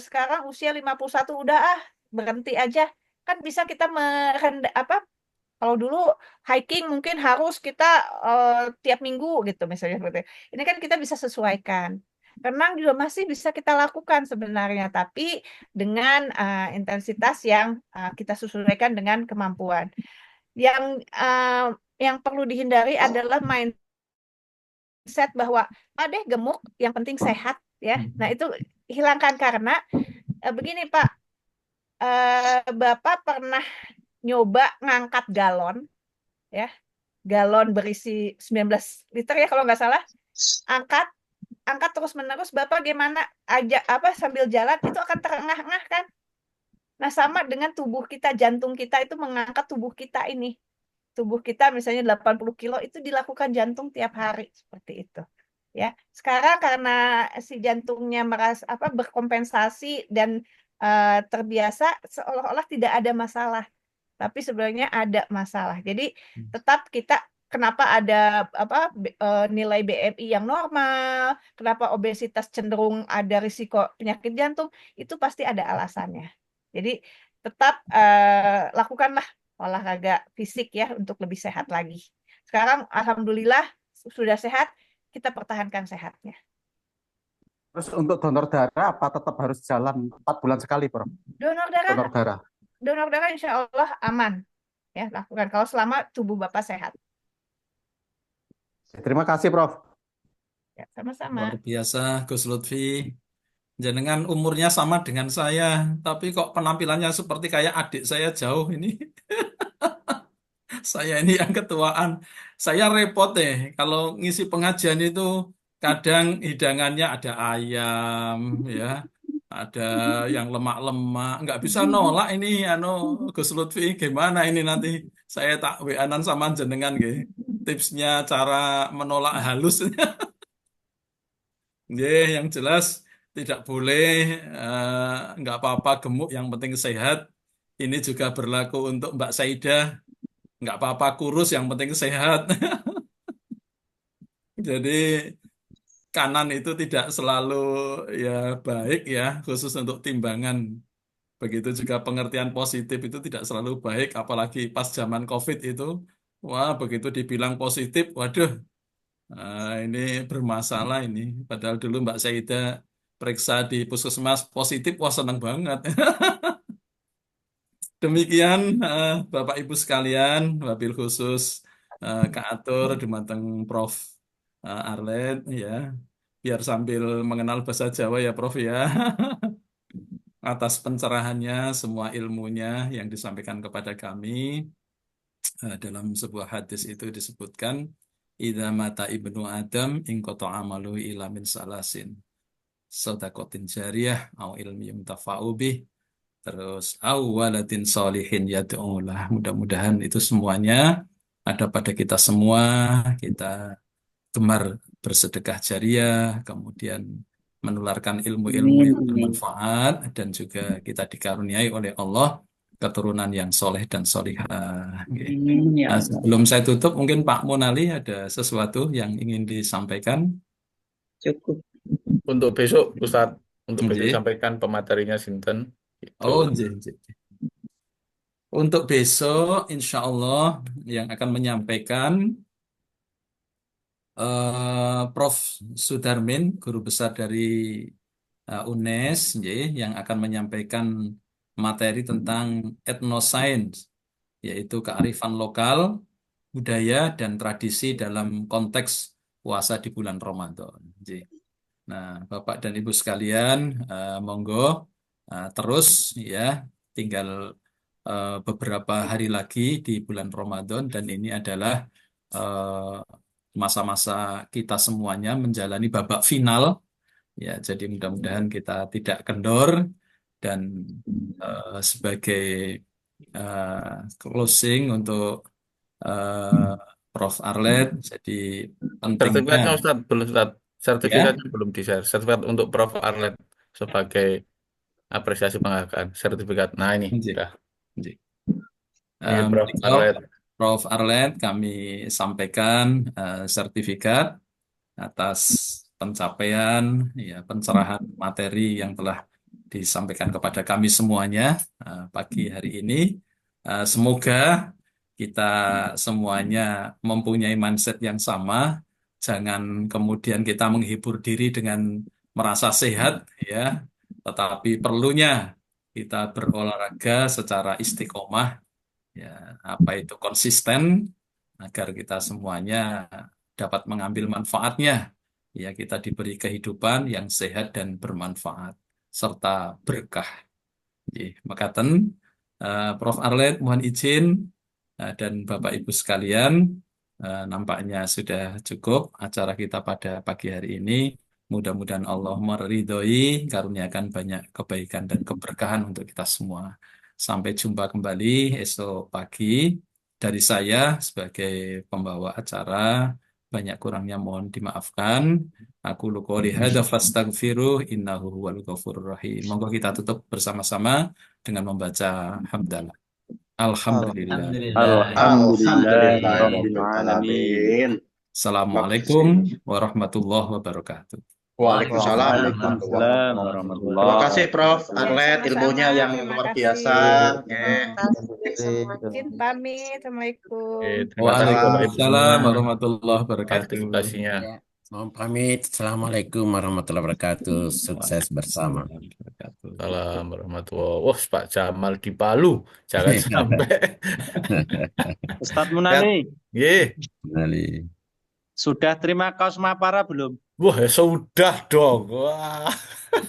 sekarang usia 51 udah berhenti aja. Kan bisa kita kalau dulu hiking mungkin harus kita tiap minggu gitu misalnya seperti itu. Ini kan kita bisa sesuaikan. Renang juga masih bisa kita lakukan sebenarnya, tapi dengan intensitas yang kita sesuaikan dengan kemampuan. Yang perlu dihindari adalah mindset bahwa deh gemuk, yang penting sehat ya. Nah, itu hilangkan karena begini Pak, Bapak pernah nyoba ngangkat galon ya, galon berisi 19 liter ya kalau nggak salah, angkat terus menerus, Bapak gimana aja sambil jalan itu akan terengah-engah kan. Nah, sama dengan tubuh kita, jantung kita itu mengangkat tubuh kita ini. Tubuh kita misalnya 80 kilo itu dilakukan jantung tiap hari seperti itu. Ya. Sekarang karena si jantungnya berkompensasi dan terbiasa seolah-olah tidak ada masalah. Tapi sebenarnya ada masalah. Jadi tetap kita kenapa ada nilai BMI yang normal, kenapa obesitas cenderung ada risiko penyakit jantung, itu pasti ada alasannya. Jadi tetap lakukanlah olahraga fisik ya untuk lebih sehat lagi. Sekarang alhamdulillah sudah sehat, kita pertahankan sehatnya. Terus untuk donor darah apa tetap harus jalan 4 bulan sekali, Bro? Donor darah insya Allah aman ya, lakukan kalau selama tubuh Bapak sehat. Terima kasih, Prof. Ya, sama-sama. Luar biasa, Gus Lutfi. Jenengan umurnya sama dengan saya, tapi kok penampilannya seperti kayak adik saya jauh ini. Saya ini yang ketuaan. Saya repot kalau ngisi pengajian itu kadang hidangannya ada ayam, ya, ada yang lemak-lemak. Nggak bisa nolak ini, Gus Lutfi. Gimana ini nanti? Saya tak WA-an sama jenengan, tipsnya cara menolak halus. Yang jelas tidak boleh, nggak apa-apa gemuk, yang penting sehat. Ini juga berlaku untuk Mbak Saidah. Nggak apa-apa kurus, yang penting sehat. Jadi kanan itu tidak selalu ya baik ya, khusus untuk timbangan Begitu juga pengertian positif itu tidak selalu baik, apalagi pas zaman COVID itu. Wah, begitu dibilang positif, waduh, ini bermasalah ini. Padahal dulu Mbak Saida periksa di puskesmas positif, wah senang banget. Demikian Bapak Ibu sekalian, wabil khusus Kak Atur, Dumateng Prof. Arlet, ya, biar sambil mengenal bahasa Jawa ya Prof ya, atas pencerahannya, semua ilmunya yang disampaikan kepada kami. Dalam sebuah hadis itu disebutkan, idza mata ibnu Adam ingqata amalu ila min salasin, shadaqatin jariyah au ilmi yuntafa'u bih, terus awwalatin solihin yad'ulah. Mudah-mudahan itu semuanya ada pada kita semua. Kita gemar bersedekah jariah, kemudian menularkan ilmu-ilmu yang bermanfaat, dan juga kita dikaruniai oleh Allah keturunan yang soleh dan solihah. Oke. Nah, sebelum saya tutup, mungkin Pak Munali ada sesuatu yang ingin disampaikan. Cukup. Untuk besok, Ustadz, untuk besok Nggih. disampaikan pematerinya Sinten. Itu. Oh, nggih, nggih. Untuk besok, insya Allah yang akan menyampaikan Prof. Sudarmin, guru besar dari UNES, nggih, yang akan menyampaikan materi tentang etnoscience, yaitu kearifan lokal, budaya, dan tradisi dalam konteks puasa di bulan Ramadan. Nggih. Nah, Bapak dan Ibu sekalian, monggo terus ya, tinggal beberapa hari lagi di bulan Ramadan, dan ini adalah masa-masa kita semuanya menjalani babak final. Ya, jadi mudah-mudahan kita tidak kendor, dan sebagai closing untuk Prof. Arlet, jadi pentingnya Sertifikatnya Ustadz, belum Ustadz. ya. Sertifikatnya belum di-share. Sertifikat untuk Prof. Arlet sebagai apresiasi penghargaan. Sertifikat. Nah ini, Nggih, udah. nggih. Ini Prof. Monggo, Arlet. Prof. Arlet, kami sampaikan sertifikat atas pencapaian, ya, pencerahan materi yang telah disampaikan kepada kami semuanya pagi hari ini. Semoga kita semuanya mempunyai mindset yang sama. Jangan kemudian kita menghibur diri dengan merasa sehat, ya, tetapi perlunya kita berolahraga secara istiqomah, ya, apa itu konsisten, agar kita semuanya dapat mengambil manfaatnya. Ya, kita diberi kehidupan yang sehat dan bermanfaat serta berkah. Makaten, Prof. Arlet, mohon izin, dan Bapak Ibu sekalian, nampaknya sudah cukup acara kita pada pagi hari ini. Mudah-mudahan Allah meridhoi, karuniakan banyak kebaikan dan keberkahan untuk kita semua. Sampai jumpa kembali esok pagi. Dari saya sebagai pembawa acara, banyak kurangnya mohon dimaafkan. Aku qouli hadza fastaghfiruh innahu huwal ghafurur rahim. Monggo kita tutup bersama-sama dengan membaca hamdalah. Alhamdulillah. Alhamdulillahirrahmanirrahim. Assalamualaikum warahmatullahi wabarakatuh. Waalaikumsalam Waalaikumsalam warahmatullahi warahmatullahi Terima kasih Prof. Waalaikumsalam. Arlet, ilmunya yang Terima luar kasih. biasa. Terima kasih. Izin pamit. Assalamualaikum. Terima kasih Bapak Ibu semua Waalaikumsalam warahmatullahi atas wabarakatuh. partisipasinya. Ya, mohon pamit. Assalamualaikum warahmatullahi wabarakatuh. Sukses bersama. Salam warahmatullahi. Wah, Pak Jamal di Palu. Jangan sampai. Ustadz Munali, Nggih. Nali. sudah terima kaos Mapara belum? Wah, ya sudah dong. Wah.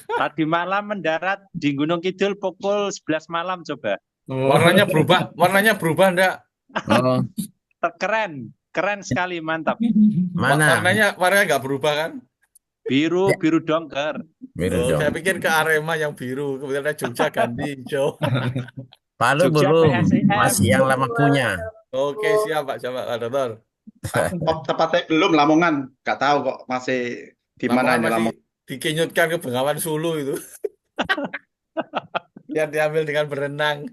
Tadi malam mendarat di Gunung Kidul pukul 11 malam coba. Warnanya berubah enggak? Oh, Keren, keren sekali, mantap. mana? Warnanya enggak berubah kan? Biru, Ya. biru dongker. Biru Saya dong. pikir ke Arema yang biru, kemudian ada Jogja ganti hijau. Palu Jogja belum. PSIM. Masih yang lama punya. Oke, siap Pak Jamal, Pak Dokter. Tepatnya belum Lamongan, nggak tahu kok masih di mana ini Lamongan masih Lamongan. dikenyutkan ke Bengawan Sulu itu. Biar diambil dengan berenang.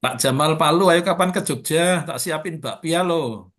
Pak Jamal Palu, ayo kapan ke Jogja? Tak siapin bakpia loh.